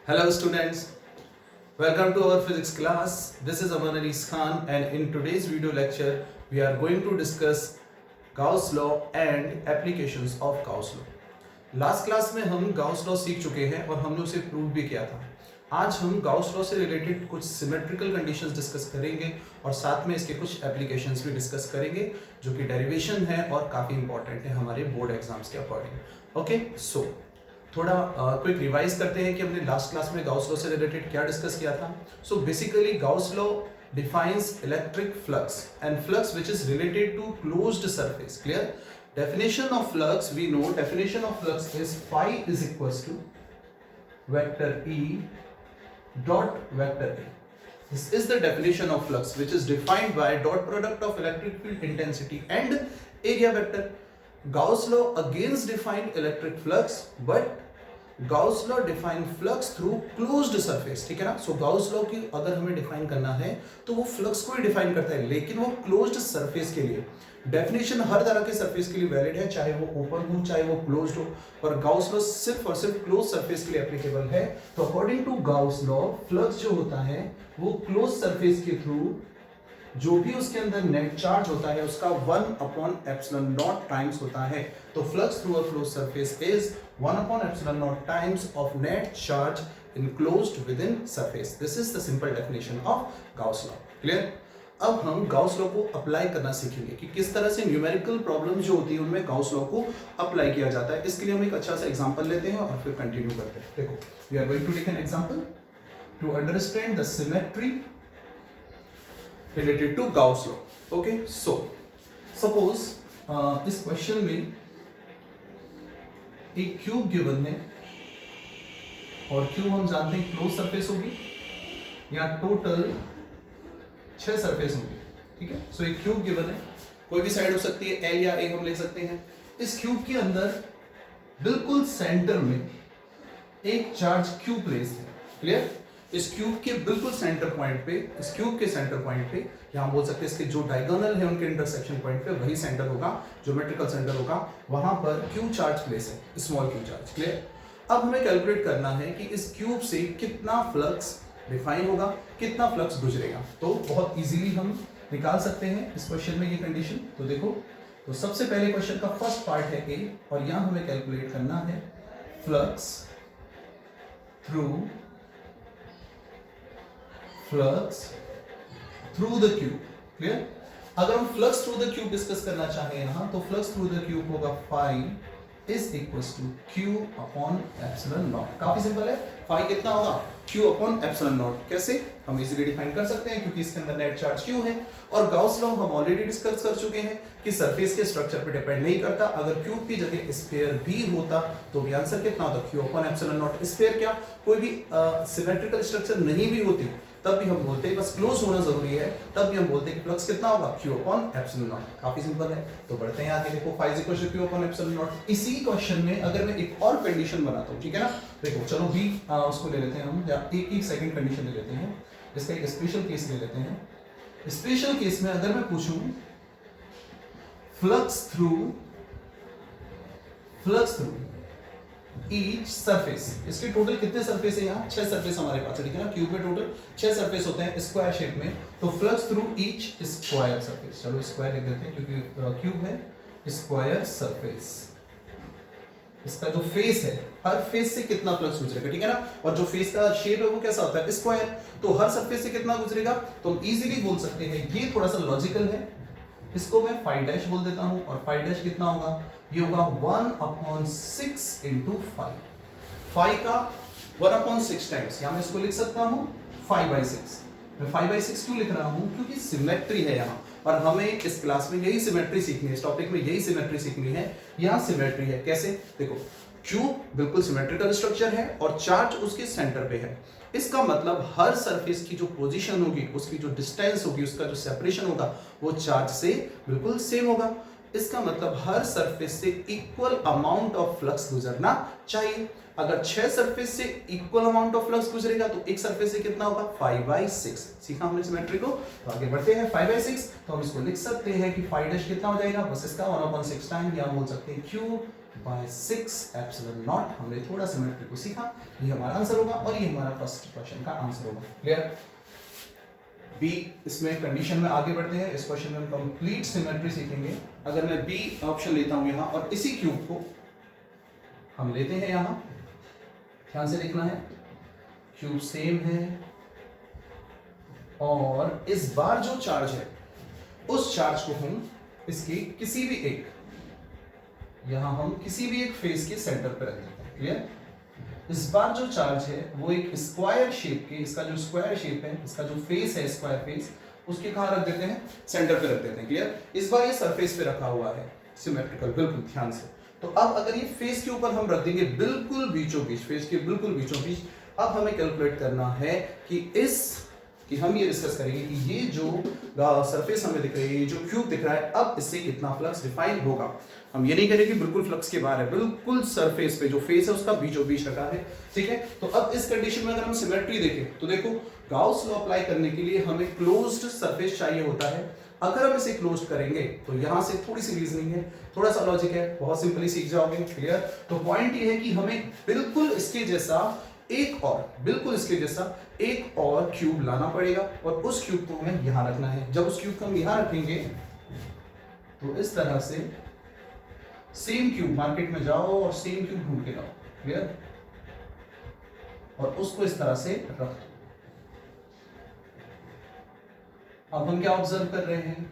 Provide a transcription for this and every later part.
Hello students, welcome to our physics class. This is Aman Anis Khan and in today's video lecture we are going to discuss Gauss law and applications of Gauss law. Last class में हम Gauss law सीख चुके हैं और हमने उसे prove भी किया था. आज हम Gauss law से रिलेटेड कुछ सिमेट्रिकल कंडीशंस डिस्कस करेंगे और साथ में इसके कुछ एप्लीकेशंस भी डिस्कस करेंगे जो कि डेरिवेशन है और काफ़ी इंपॉर्टेंट है हमारे बोर्ड एग्जाम्स के अकॉर्डिंग. ओके, सो थोड़ा क्विक रिवाइज करते हैं कि हमने लास्ट क्लास में गाउस लॉ से रिलेटेड क्या डिस्कस किया था. So basically Gauss law defines electric flux and flux which is related to closed surface. Clear? Definition of flux, we know definition of flux is phi is equals to vector E dot vector A. This is the definition of flux which is defined by dot product of electric field intensity and area vector. Gauss law again defined electric flux, but Gauss law define flux through closed surface. ठीक है ना. So Gauss law की अगर हमें define करना है तो वो फ्लक्स को ही डिफाइन करता है, लेकिन वो क्लोज्ड सरफेस के लिए. डेफिनेशन हर तरह के सरफेस के लिए वैलिड है, चाहे वो ओपन हो चाहे वो क्लोज्ड हो, पर Gauss law सिर्फ और सिर्फ क्लोज सरफेस के लिए एप्लीकेबल है. तो according to Gauss law flux जो होता है वो क्लोज सरफेस के थ्रू जो भी उसके अंदर नेट चार्ज होता है उसका 1/ε0 टाइम्स होता है. तो flux through a closed surface is 1/ε0 times of net charge enclosed within surface. This is the simple definition of Gauss law. Clear? अब हम Gauss law को अप्लाई करना सीखेंगे कि किस तरह से न्यूमेरिकल प्रॉब्लम जो होती है उनमें Gauss law को अप्लाई किया जाता है. इसके लिए हम एक अच्छा सा एग्जांपल लेते हैं और फिर कंटिन्यू करते हैं. देखो, we are going to take an example to understand the symmetry related to Gauss law. Okay, so suppose इस क्वेश्चन में एक क्यूब गिवन है और क्यूब हम जानते हैं क्लोज सरफेस होगी या टोटल 6 सरफेस होंगी. ठीक है. सो एक क्यूब गिवन है, कोई भी साइड हो सकती है, एल या ए हम ले सकते हैं. इस क्यूब के अंदर बिल्कुल सेंटर में एक चार्ज क्यू प्लेस है. क्लियर? इस क्यूब के बिल्कुल सेंटर पॉइंट पे, इस क्यूब के सेंटर पॉइंट पे, यहां बोल सकते हैं इसके जो डायगोनल है उनके इंटरसेक्शन पॉइंट पे वही सेंटर होगा, ज्योमेट्रिकल सेंटर होगा, वहां पर क्यू चार्ज प्लेस है, स्मॉल क्यू चार्ज. क्लियर? अब हमें कैलकुलेट करना है कि इस क्यूब से कितना फ्लक्स डिफाइन होगा, कितना फ्लक्स गुजरेगा. तो बहुत इजीली हम निकाल सकते हैं इस क्वेश्चन में ये कंडीशन. तो देखो, तो सबसे पहले क्वेश्चन का फर्स्ट पार्ट है ए और यहां हमें कैलकुलेट करना है flux through the cube. Clear? अगर हम flux through the cube discuss करना चाहें यहां तो फ्लक्स थ्रू द क्यूब होगा phi is equals to Q upon epsilon naught. काफी सिंपल है. फाई कितना होगा? Q upon epsilon naught. कैसे? हम इजीली डिफाइन कर सकते हैं क्योंकि इसके अंदर नेट चार्ज क्यू है और गाउस लॉ हम ऑलरेडी डिस्कस कर चुके हैं कि सरफेस के स्ट्रक्चर पे डिपेंड नहीं करता. अगर क्यूब की जगह स्फीयर भी होता तो भी आंसर कितना होता? Q upon epsilon not. Sphere क्या कोई भी सिमेट्रिकल स्ट्रक्चर नहीं भी होती तब भी हम बोलते हैं, बस क्लोज होना जरूरी है, तब भी हम बोलते हैं कि फ्लक्स कितना होगा? Q upon epsilon naught. काफी सिंपल है. तो बढ़ते हैं आगे. देखो, phi is equal to Q upon epsilon naught. इसी क्वेश्चन में अगर मैं एक और कंडीशन बनाता हूं, ठीक है ना. देखो, चलो बी उसको ले लेते हैं हम, या एक सेकंड कंडीशन ले लेते हैं. इसका एक स्पेशल केस ले लेते हैं. स्पेशल केस में अगर मैं पूछूं फ्लक्स थ्रू ईच सरफेस, इसके टोटल कितने सरफेस है? यहाँ 6 सरफेस हमारे पास है. ठीक है ना. क्यूब में टोटल 6 सरफेस होते हैं स्क्वायर शेप में. तो flux through each square surface, चलो स्क्वायर लिख देते हैं क्योंकि क्यूब है. स्क्वायर सरफेस, इसका जो फेस है हर फेस से कितना फ्लक्स गुजरेगा. ठीक है ना. और जो फेस का शेप है वो कैसा होता है? स्क्वायर. तो हर सरफेस से कितना गुजरेगा तो हम इजीली बोल सकते हैं, ये थोड़ा सा लॉजिकल है, इसको मैं फाई डैश बोल देता हूं. और फाई डैश कितना होगा? ये होगा 1/6 इंटू फाई. फाई का 1/6 टाइम्स, या मैं इसको लिख सकता हूं 5/6. मैं 5/6 क्यों लिख रहा हूं? क्योंकि सिमेट्री है यहाँ और हमें इस क्लास में यही सिमेट्री सीखनी है, इस टॉपिक में यही सिमेट्री सीखनी है. यहाँ सिमेट्री है कैसे? देखो, क्यूब बिल्कुल सिमेट्रिकल स्ट्रक्चर है और चार्ज उसके सेंटर पे है. इसका मतलब हर सरफेस की जो पोजीशन होगी, उसकी जो डिस्टेंस होगी, उसका जो सेपरेशन होगा वो चार्ज से बिल्कुल सेम होगा. इसका मतलब हर सरफेस से इक्वल अमाउंट ऑफ फ्लक्स गुजरना चाहिए. अगर 6 सरफेस से इक्वल अमाउंट ऑफ फ्लक्स गुजरेगा तो एक सरफेस से कितना होगा? 5/6. सीखा हमने सिमेट्री को. तो आगे बढ़ते हैं. 5/6 तो हम इसको लिख सकते हैं कि फाई डैश कितना हो जाएगा? बस इसका 1/6 टाइम, या बोल सकते हैं क्यू बाय 6 एप्सिलॉन नॉट। हमने थोड़ा सिमेट्री को सीखा, ये हमारा आंसर होगा और ये हमारा फर्स्ट क्वेश्चन का आंसर होगा। क्लियर? बी, इसमें कंडीशन में आगे बढ़ते हैं। इस क्वेश्चन में हम कंप्लीट सिमेट्री सीखेंगे। अगर मैं बी ऑप्शन लेता हूं यहां और इसी क्यूब को हम लेते हैं यहां, ध्यान से देखना है, क्यूब सेम है और इस बार जो चार्ज है उस चार्ज को हम इसके किसी भी एक, यहां हम किसी भी एक फेस के सेंटर पर रख देते हैं। क्लियर? इस बार जो चार्ज है वो एक स्क्वायर शेप के, इसका जो स्क्वायर शेप है, इसका जो फेस है स्क्वायर फेस, उसके कहां रख देते हैं? सेंटर पे रख देते हैं। क्लियर? इस बार ये सरफेस पे रखा हुआ है, सिमेट्रिकल, बिल्कुल ध्यान से। तो अब अगर ये फेस के ऊपर हम रख देंगे बिल्कुल बीचों बीच, फेस के बिल्कुल बीचों बीच, अब हमें कैलकुलेट करना है कि हम ये डिस्कस करेंगे कि ये जो सरफेस हमें दिख रही है, ये जो क्यूब दिख रहा है, अब इससे कितना फ्लक्स डिफाइन होगा। हम ये नहीं करेंगे बिल्कुल फ्लक्स के बाहर है, बिल्कुल सरफेस पे जो फेस है उसका बीचों बीच रखा है। ठीक है? तो अब इस कंडीशन में अगर हम सिमेट्री देखें तो देखो, गाउस लॉ अप्लाई करने के लिए हमें क्लोज्ड सरफेस चाहिए होता है। अगर हम इसे क्लोज करेंगे तो यहां से थोड़ी सी रीजनिंग है, थोड़ा सा लॉजिक है, बहुत सिंपली सीख जाओगे। क्लियर? तो पॉइंट ये है कि हमें बिल्कुल इसके जैसा एक और, बिल्कुल इसके जैसा एक और क्यूब लाना पड़ेगा और उस क्यूब को हमें यहां रखना है। जब उस क्यूब को हम यहां रखेंगे तो इस तरह से सेम क्यूब, मार्केट में जाओ और सेम क्यूब ढूंढ के लाओ। क्लियर? और उसको इस तरह से रख दो। अब हम क्या ऑब्जर्व कर रहे हैं?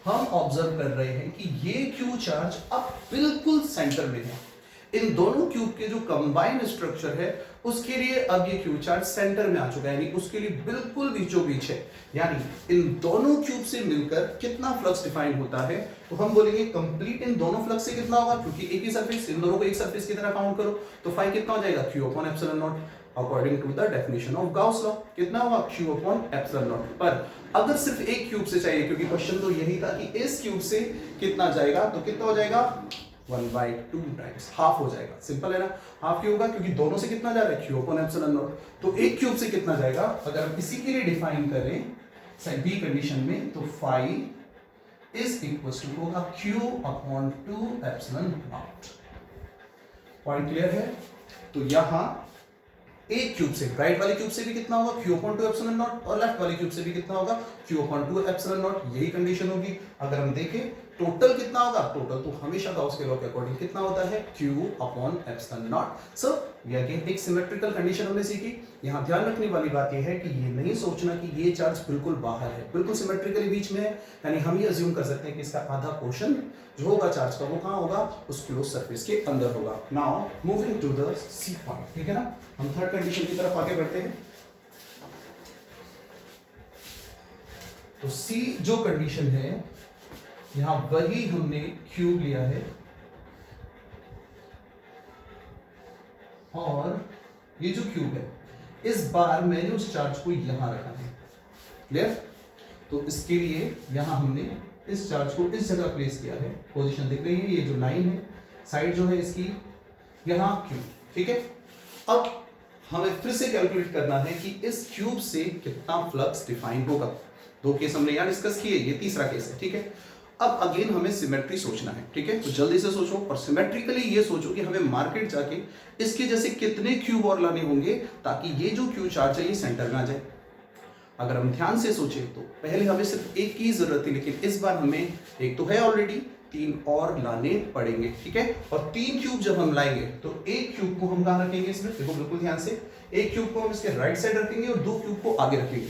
हम ऑब्जर्व कर रहे हैं कि ये क्यू चार्ज अब बिल्कुल सेंटर में है। इन दोनों क्यूब के जो कंबाइंड स्ट्रक्चर है उसके लिए अब ये क्यू चार्ज सेंटर में आ चुका है, यानी उसके लिए बिल्कुल बीचों बीच है। यानी इन दोनों क्यूब से मिलकर कितना फ्लक्स डिफाइन होता है, तो हम बोलेंगे कंप्लीट इन दोनों फ्लक्स से कितना होगा, क्योंकि एक ही सरफेस, इन दोनों को एक सरफेस की तरह काउंट करो तो फाई कितना हो जाएगा, Q upon epsilon naught, according to the definition of Gauss law. कितना होगा, क्यू अपॉन एप्सिलॉन नॉट। पर अगर सिर्फ एक क्यूब से चाहिए, क्योंकि क्वेश्चन तो यही था कि इस क्यूब से कितना जाएगा, तो कितना हो जाएगा, 1/2 टाइम्स, हाफ हो जाएगा। सिंपल है ना? हाफ क्यों होगा, क्योंकि दोनों से कितना जा रहा है, क्यू अपॉन एप्सिलॉन नॉट। तो एक क्यूब से कितना जाएगा, अगर हम इसी के लिए डिफाइन करें बी कंडीशन में, तो फाई इज इक्वल टू होगा Q upon 2 epsilon not. Point clear है? तो यहां एक क्यूब से, राइट वाले क्यूब से भी कितना होगा, क्यू अपॉन 2 एप्सिलॉन नॉट, और लेफ्ट वाले क्यूब से भी कितना होगा, क्यू अपॉन 2 एप्सिलॉन नॉट। यही कंडीशन होगी। अगर हम देखें टोटल कितना होगा, टोटल तो हमेशा गाउस के लॉ के अकॉर्डिंग कितना होता है, क्यू अपॉन एप्सिलॉन नॉट। सो ये अगेन एक सिमेट्रिकल कंडीशन हमने सीखी। यहाँ ध्यान रखने वाली बात यह है कि ये नहीं सोचना कि ये चार्ज बिल्कुल बाहर है, बिल्कुल सिमेट्रिकली बीच में है। यानी हम ये अज्यूम कर सकते हैं कि इसका आधा पोर्शन जो होगा चार्ज का वो कहाँ होगा, उस क्लोज सरफेस के अंदर होगा। Now moving to the C point, ठीक है ना? हम थर्ड कंडीशन की तरफ आगे बढ़ते हैं। तो सी जो कंडीशन है, यहां वही हमने क्यूब लिया है और ये जो क्यूब है, इस बार मैंने उस चार्ज को यहां रखा है। क्लियर? तो इसके लिए यहां हमने इस चार्ज को इस जगह प्लेस किया है। पोजीशन दिख रही है, ये जो लाइन है, साइड जो है इसकी, यहां क्यूब। ठीक है? अब हमें फिर से कैलकुलेट करना है कि इस क्यूब से कितना फ्लक्स डिफाइन होगा। दो केस हमने यहां डिस्कस किए, ये तीसरा केस है। ठीक है? अब अगेन हमें सिमेट्री सोचना है। ठीक है? तो जल्दी से सोचो और सिमेट्रिकली ये सोचो कि हमें मार्केट जाके इसके जैसे कितने क्यूब और लाने होंगे ताकि ये जो क्यू चार्ज है ये सेंटर में आ जाए। अगर हम ध्यान से सोचें तो पहले हमें सिर्फ एक की जरूरत थी, लेकिन इस बार हमें एक तो है ऑलरेडी, 3 और लाने पड़ेंगे। ठीक है? और 3 क्यूब जब हम लाएंगे तो एक क्यूब को हम कहां रखेंगे इसमें, देखो बिल्कुल ध्यान से, एक क्यूब को हम इसके राइट साइड रखेंगे और 2 क्यूब को आगे रखेंगे,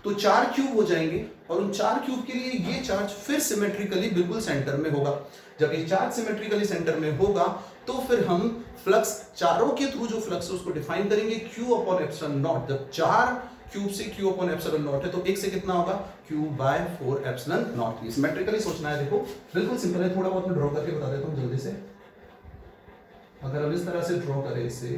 तो 4 क्यूब हो जाएंगे। और उन 4 क्यूब के लिए ये चार्ज फिर सिमेट्रिकली बिल्कुल सेंटर में होगा। जब ये चार्ज सिमेट्रिकली सेंटर में होगा तो फिर हम फ्लक्स चारों के थ्रू जो फ्लक्स है उसको डिफाइन करेंगे क्यू अपॉन एप्सिलॉन नॉट। जब 4 क्यूब से क्यू अपॉन एप्सिलॉन नॉट है तो एक से कितना होगा, क्यू बाय 4 एप्सिलॉन नॉट। ये सिमेट्रिकली सोचना है। देखो बिल्कुल सिंपल है, थोड़ा बहुत मैं ड्रॉ करके बता देता हूँ जल्दी से। अगर हम इस तरह से ड्रॉ करें इसे,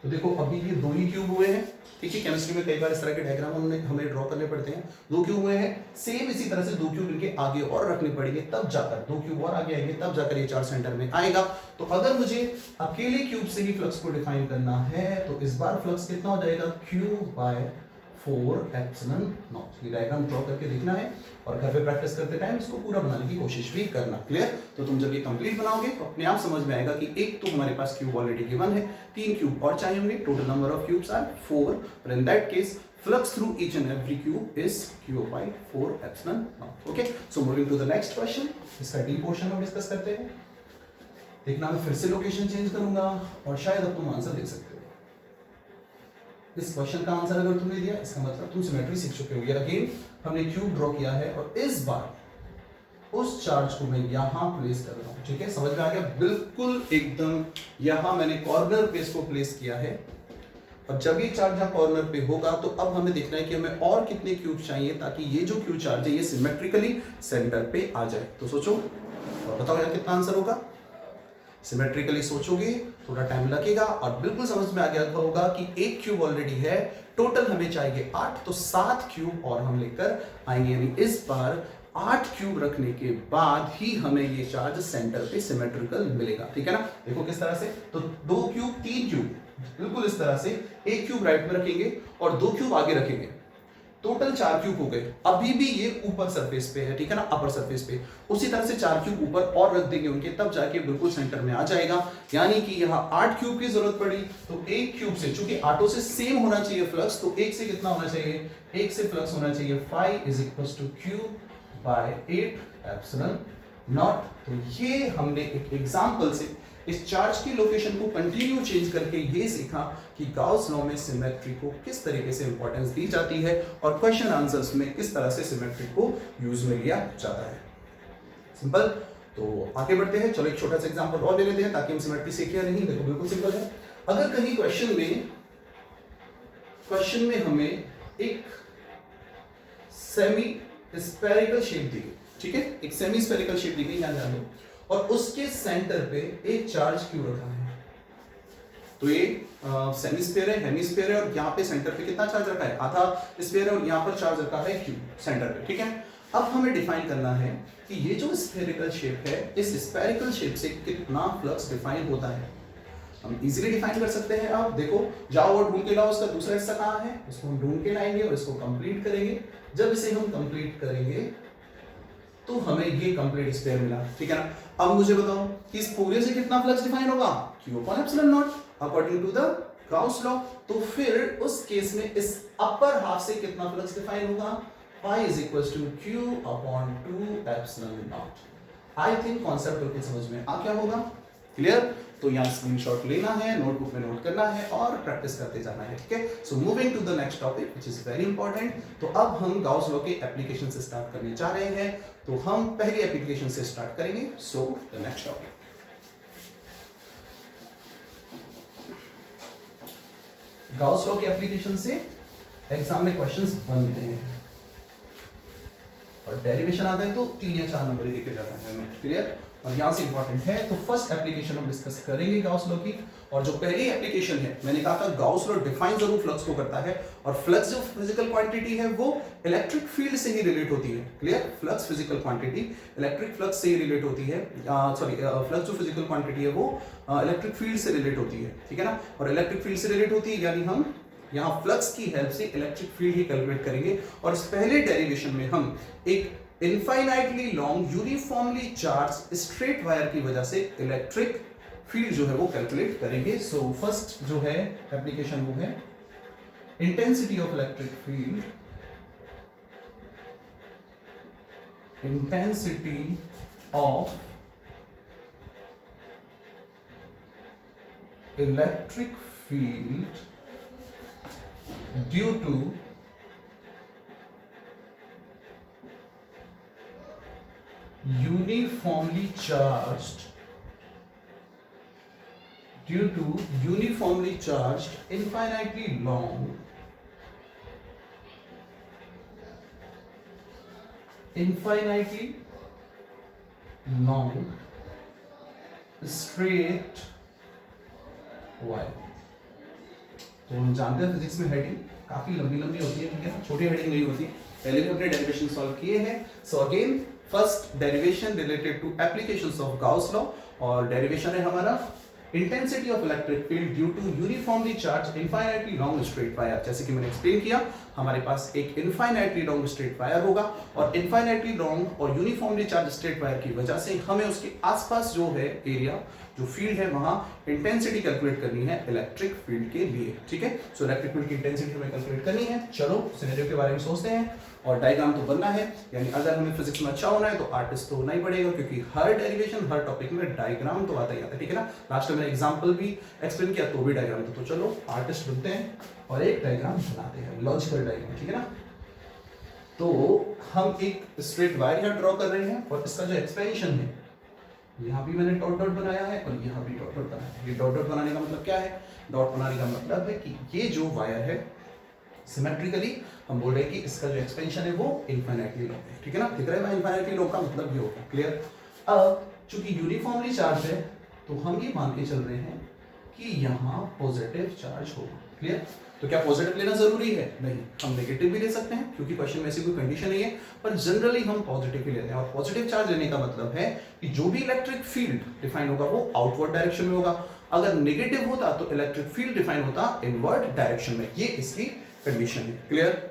तो देखो अभी ये 2 ही क्यूब हुए हैं। ठीक है? केमिस्ट्री में कई बार इस तरह के डायग्राम हमें ड्रॉ करने पड़ते हैं। 2 क्यूब हुए हैं, सेम इसी तरह से 2 क्यूब इनके आगे और रखने पड़ेंगे, तब जाकर 2 क्यूब और आगे आएंगे, तब जाकर ये चार्ज सेंटर में आएगा। तो अगर मुझे अकेले क्यूब से ही फ्लक्स को डिफाइन करना है तो इस बार फ्लक्स कितना हो जाएगा, क्यू बाय 4 एप्सिलॉन नॉट। ये डायग्राम ड्रॉ करके देखना है और घर पे प्रैक्टिस करते टाइम इसको पूरा बनाने की कोशिश भी करना। क्लियर? तो तुम जब ये कंप्लीट बनाओगे तो अपने आप समझ में आएगा कि एक तो हमारे पास क्यूब ऑलरेडी गिवन है, 3 क्यूब और चाहिए होंगे, total number of cubes are 4, और in that case flux through each and every cube is q by 4 epsilon naught. Okay, so moving to the next question, इसका डी पोर्शन हम discuss करते हैं। देखना मैं फिर से लोकेशन चेंज करूंगा और शायद अब तुम आंसर देख सकते हो। इस क्वेश्चन का आंसर अगर तुमने दिया इसका मतलब तुम सिमेट्री सीख चुके हो। अगेन हमने क्यूब ड्रॉ किया है और इस बार उस चार्ज को मैं यहां प्लेस कर रहा हूं। ठीक है, समझ में आ गया? बिल्कुल एकदम यहां मैंने कॉर्नर पे इसको प्लेस किया है और जब ये चार्ज यहाँ कॉर्नर पे होगा तो अब हमें देखना है कि हमें और कितने क्यूब चाहिए ताकि ये जो क्यूब चार्ज है ये सिमेट्रिकली सेंटर पे आ जाए। तो सोचो और बताओ यार कितना आंसर होगा। सिमेट्रिकली सोचोगे, थोड़ा टाइम लगेगा और बिल्कुल समझ में आ गया होगा कि एक क्यूब ऑलरेडी है, टोटल हमें चाहिए 8, तो 7 क्यूब और हम लेकर आएंगे। यानी इस बार 8 क्यूब रखने के बाद ही हमें ये चार्ज सेंटर पे सिमेट्रिकल मिलेगा। ठीक है ना? देखो किस तरह से, तो 2 क्यूब 3 क्यूब बिल्कुल इस तरह से, एक क्यूब राइट में रखेंगे और 2 क्यूब आगे रखेंगे, टोटल 4 क्यूब हो गए। अभी भी ये ऊपर सरफेस पे है, ठीक है ना, अपर सरफेस पे। उसी तरह से 4 क्यूब ऊपर और रख देंगे उनके, तब जाके बिल्कुल सेंटर में आ जाएगा। यानी कि यहाँ 8 क्यूब की जरूरत पड़ी तो एक क्यूब से, चूंकि आठों से सेम होना चाहिए फ्लक्स, तो एक से कितना होना चाहिए, एक से फ्लक्स होना चाहिए 5 is equal to Q by 8 epsilon naught. तो ये हमने एक एग्जांपल से इस चार्ज की लोकेशन को कंटिन्यू चेंज करके ये सीखा कि गाउस लॉ में सिमेट्री को किस तरीके से इंपॉर्टेंस दी जाती है और क्वेश्चन आंसर्स में किस तरह से सिमेट्री को यूज में लिया जाता है। सिंपल। तो आगे बढ़ते हैं, चलो एक छोटा सा एग्जांपल और ले लेते हैं ताकि हम सिमेट्री सीखे या नहीं। देखो बिल्कुल सिंपल है। अगर कहीं क्वेश्चन में हमें एक सेमी स्फेरिकल शेप दी गई, ठीक है, एक सेमी स्फेरिकल शेप दी गई, यहां ध्यान दो, और उसके सेंटर पे एक चार्ज क्यू रखा है। तो ये सेमी स्फीयर है, हेमीस्फीयर है, और यहाँ पे सेंटर पे कितना चार्ज रखा है, आधा स्फीयर है, और यहाँ पर चार्ज रखा है क्यू सेंटर पे। ठीक है, अब हमें डिफाइन करना है कि ये जो स्फेरिकल शेप है, इस स्फेरिकल शेप से कितना फ्लक्स डिफाइन होता है। हम इजीली डिफाइन कर सकते हैं। आप देखो, जाओ और ढूंढ के लाओ उसका दूसरा हिस्सा कहाँ है, इसको हम ढूंढ के लाएंगे और इसको कंप्लीट करेंगे। जब इसे हम कंप्लीट करेंगे तो हमें ये कंप्लीट स्फीयर मिला। ठीक है ना? अब मुझे बताओ कि इस पूरे से कितना फ्लक्स डिफाइन होगा, Q upon epsilon naught according to the Gauss law. तो फिर उस केस में इस अपर हाफ से कितना फ्लक्स डिफाइन होगा, pi is equals to Q upon 2 epsilon naught. I think concept बिल्कुल समझ में आ गया होगा। क्लियर? तो यहाँ स्क्रीनशॉट लेना है, नोटबुक में नोट करना है और प्रैक्टिस करते जाना है। ठीक है, so moving to the next topic which is very important. तो अब हम गाउस लॉ के एप्लीकेशन से स्टार्ट करने जा रहे हैं। तो हम पहली एप्लीकेशन से स्टार्ट करेंगे। So the next topic, Gauss law के एप्लीकेशन से एग्जाम में क्वेश्चंस बनते हैं और डेरिवेशन आता है तो 3 या 4 नंबर ही देखे जाता है। क्लियर? और यहाँ से इंपॉर्टेंट है। तो फर्स्ट एप्लीकेशन हम डिस्कस करेंगे गाउस लॉ की, और जो पहली एप्लीकेशन है, मैंने कहा था गाउस लॉ डिफाइन जरूर फ्लक्स को करता है, और फ्लक्स जो फिजिकल क्वांटिटी है वो इलेक्ट्रिक फील्ड से ही रिलेट होती है। Clear? Flux physical quantity electric flux से ही रिलेट होती है। सॉरी, फ्लक्स जो फिजिकल क्वांटिटी है वो इलेक्ट्रिक फील्ड से रिलेट होती है। ठीक है ना? और इलेक्ट्रिक फील्ड से रिलेट होती है यानी हम यहाँ फ्लक्स की हेल्प से इलेक्ट्रिक फील्ड ही कैलकुलेट करेंगे। और इस पहले डेरिवेशन में हम एक infinitely long uniformly charge straight wire की वजह से इलेक्ट्रिक फील्ड जो है वो कैलकुलेट करेंगे। सो फर्स्ट जो है एप्लीकेशन वो है intensity of electric field, intensity of electric field due to uniformly charged infinitely long straight wire। तो हम जानते हैं फिजिक्स में हेडिंग काफी लंबी लंबी होती है, ठीक है ना, छोटी हेडिंग नहीं होती। पहले भी अपने डेरिवेशन सॉल्व किए हैं। So again first derivation related to applications of Gauss law, और डेरिवेशन है हमारा intensity of electric field due to uniformly charge infinitely long straight wire. जैसे कि मैंने एक्सप्लेन किया, हमारे पास एक इनफाइनाइटली लॉन्ग स्ट्रेट वायर होगा और इनफाइनाइटली लॉन्ग और यूनिफॉर्मली चार्ज स्ट्रेट वायर की वजह से हमें उसके आसपास जो है एरिया, जो फील्ड है, वहां इंटेंसिटी कैलकुलेट करनी है इलेक्ट्रिक फील्ड के लिए। ठीक है, सो इलेक्ट्रिक फील्ड की इंटेंसिटी हमें कैलकुलेट करनी है। चलो सिनेरियो के बारे में सोचते हैं और डायग्राम तो बनना है, यानी अगर हमें फिजिक्स में अच्छा होना है तो आर्टिस्ट तो होना ही पड़ेगा, क्योंकि हर डेरिवेशन, हर टॉपिक में डायग्राम तो आता ही आता है। ठीक है ना, लास्ट में मैंने एग्जांपल भी एक्सप्लेन किया तो भी डायग्राम था। तो चलो आर्टिस्ट बनते हैं और एक डायग्राम बनाते हैं, लॉजिकल डायग्राम। ठीक है ना, तो हम एक स्ट्रेट वायर यहाँ ड्रॉ कर रहे हैं और इसका जो एक्सपेंशन है, यहाँ भी मैंने डॉट डॉट बनाया है और यहाँ भी डॉट डॉट बनाया है। ये डॉट डॉट बनाने का मतलब क्या है? डॉट बनाने का मतलब है कि ये जो वायर है सिमेट्रिकली हम बोल रहे हैं कि इसका जो एक्सपेंशन है वो इनफाइनाइटली लॉन्ग है। ठीक है ना, दिख रहा है इनफाइनाइटली लॉन्ग का मतलब ये होगा। क्लियर? अब चूंकि यूनिफॉर्मली चार्ज है तो हम ये मान के चल रहे हैं कि यहाँ पॉजिटिव चार्ज होगा। क्लियर? तो क्या पॉजिटिव लेना जरूरी है? नहीं, हम नेगेटिव भी ले सकते हैं क्योंकि क्वेश्चन में ऐसी कोई कंडीशन नहीं है, पर जनरली हम पॉजिटिव ही लेते हैं। और पॉजिटिव चार्ज लेने का मतलब है कि जो भी इलेक्ट्रिक फील्ड डिफाइन होगा वो आउटवर्ड डायरेक्शन में होगा। अगर नेगेटिव होता तो इलेक्ट्रिक फील्ड डिफाइन होता इनवर्ड डायरेक्शन में। ये इसकी कंडीशन है। क्लियर?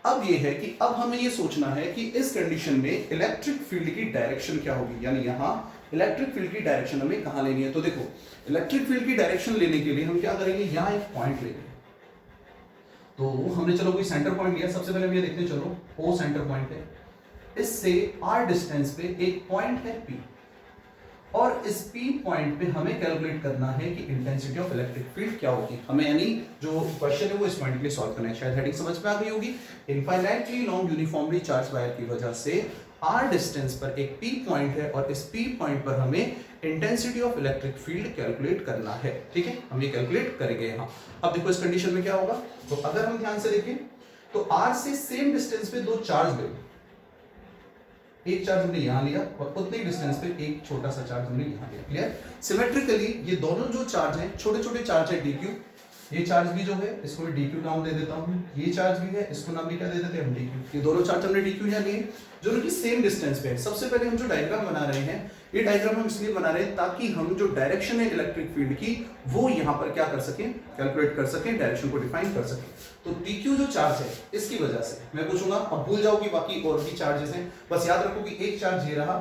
अब ये है कि अब हमें ये सोचना है कि इस कंडीशन में इलेक्ट्रिक फील्ड की डायरेक्शन क्या होगी, यानी यहाँ इलेक्ट्रिक फील्ड की डायरेक्शन हमें कहाँ लेनी है। तो देखो, इलेक्ट्रिक फील्ड की डायरेक्शन लेने के लिए हम क्या करेंगे, यहाँ एक पॉइंट लेंगे। तो हमने चलो कोई सेंटर पॉइंट लिया, सबसे पहले हम ये देखते हैं, चलो O सेंटर पॉइंट है, इससे R डिस्टेंस पे एक पॉइंट है P, और इस P पॉइंट पे हमें कैलकुलेट करना है कि इंटेंसिटी ऑफ इलेक्ट्रिक फील्ड क्या होगी। हमें यानी जो क्वेश्चन है वो इस पॉइंट के लिए सॉल्व करना है। शायद हेडिंग समझ में आ गई होगी। Infinitely long uniformly charge wire की वजह से R डिस्टेंस पर एक P पॉइंट है और इस P पॉइंट पर हमें intensity of electric field calculate करना है। ठीक है, हम ये कैलकुलेट करेंगे यहाँ। अब देखो इस कंडीशन में क्या होगा, तो अगर हम ध्यान से देखें तो R से सेम डिस्टेंस पे दो चार्ज गए, एक चार्ज हमने यहां लिया और उतने डिस्टेंस पे एक छोटा सा चार्ज हमने यहां लिया। क्लियर? सिमेट्रिकली ये दोनों जो चार्ज हैं, छोटे छोटे चार्ज है dq, ये चार्ज भी जो है इसको dq नाम दे देता हूं, ये चार्ज भी है, इसको नाम भी क्या दे देते हैं हम dq। ये दोनों चार्ज हमने dq यहां लिए जो उनकी सेम डिस्टेंस पे है। सबसे पहले हम जो डायग्राम बना रहे हैं, ये डायग्राम हम इसलिए बना रहे हैं ताकि हम जो डायरेक्शन है इलेक्ट्रिक फील्ड की वो यहाँ पर क्या कर सकें, कैलकुलेट कर सकें, डायरेक्शन को डिफाइन कर सकें। तो dq जो चार्ज है इसकी वजह से मैं पूछूंगा, अब भूल जाओ कि बाकी और भी चार्जेस हैं, बस याद रखो कि एक चार्ज ये रहा,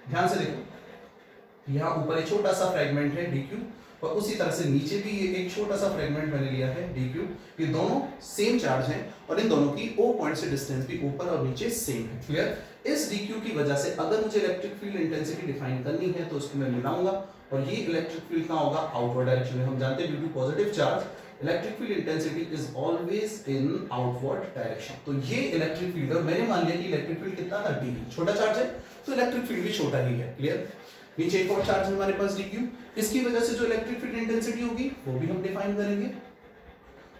ध्यान से देखो, यहाँ ऊपर एक छोटा सा फ्रेगमेंट है dq और उसी तरह से नीचे भी ये एक छोटा सा फ्रेगमेंट मैंने लिया है dq। ये दोनों सेम चार्ज हैं और इन दोनों की O पॉइंट से डिस्टेंस भी ऊपर और नीचे सेम है। क्लियर? इस dq की वजह से अगर मुझे इलेक्ट्रिक फील्ड इंटेंसिटी डिफाइन करनी है तो उसको मैं मिलाऊंगा और ये इलेक्ट्रिक फील्ड कहाँ होगा, आउटवर्ड डायरेक्शन में। हम जानते हैं due to positive charge electric field intensity is always in outward direction. तो ये इलेक्ट्रिक फील्ड, और मैंने मान लिया कि इलेक्ट्रिक फील्ड कितना था, d, छोटा चार्ज है तो इलेक्ट्रिक फील्ड भी छोटा ही है। क्लियर? नीचे एक और चार्ज है हमारे पास dq, इसकी वजह से जो इलेक्ट्रिक फील्ड इंटेंसिटी होगी वो भी हम डिफाइन करेंगे।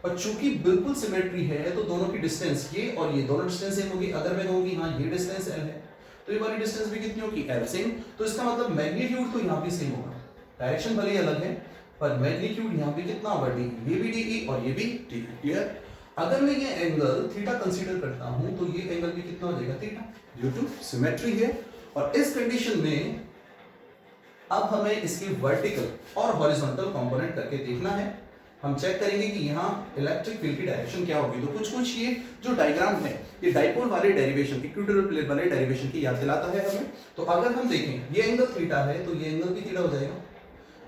और चूंकि बिल्कुल सिमेट्री है तो दोनों की डिस्टेंस, ये और ये दोनों डिस्टेंस सेम होगी। अगर मैं कहूंगी हाँ ये डिस्टेंस l है तो ये वाली डिस्टेंस भी कितनी होगी, l सेम। तो इसका मतलब मैग्नीट्यूड तो यहाँ भी सेम होगा, डायरेक्शन भले ही अलग है पर मैग्नीट्यूड यहाँ भी कितना होगा, d, ये भी de और ये भी d। क्लियर? अगर मैं ये एंगल थीटा कंसीडर करता हूं तो ये एंगल भी कितना हो जाएगा, थीटा, ड्यू टू सिमेट्री है। और इस कंडीशन में अब हमें इसके वर्टिकल और हॉरिजॉन्टल कंपोनेंट करके देखना है। हम चेक करेंगे कि यहाँ इलेक्ट्रिक फील्ड की डायरेक्शन क्या होगी। तो कुछ ये जो डायग्राम है ये डाइपोल वाले डेरिवेशन, इक्वेटोरियल प्लेन वाले डेरिवेशन की याद दिलाता है हमें। तो अगर हम देखें ये एंगल थीटा है तो ये एंगल भी थीटा हो जाएगा,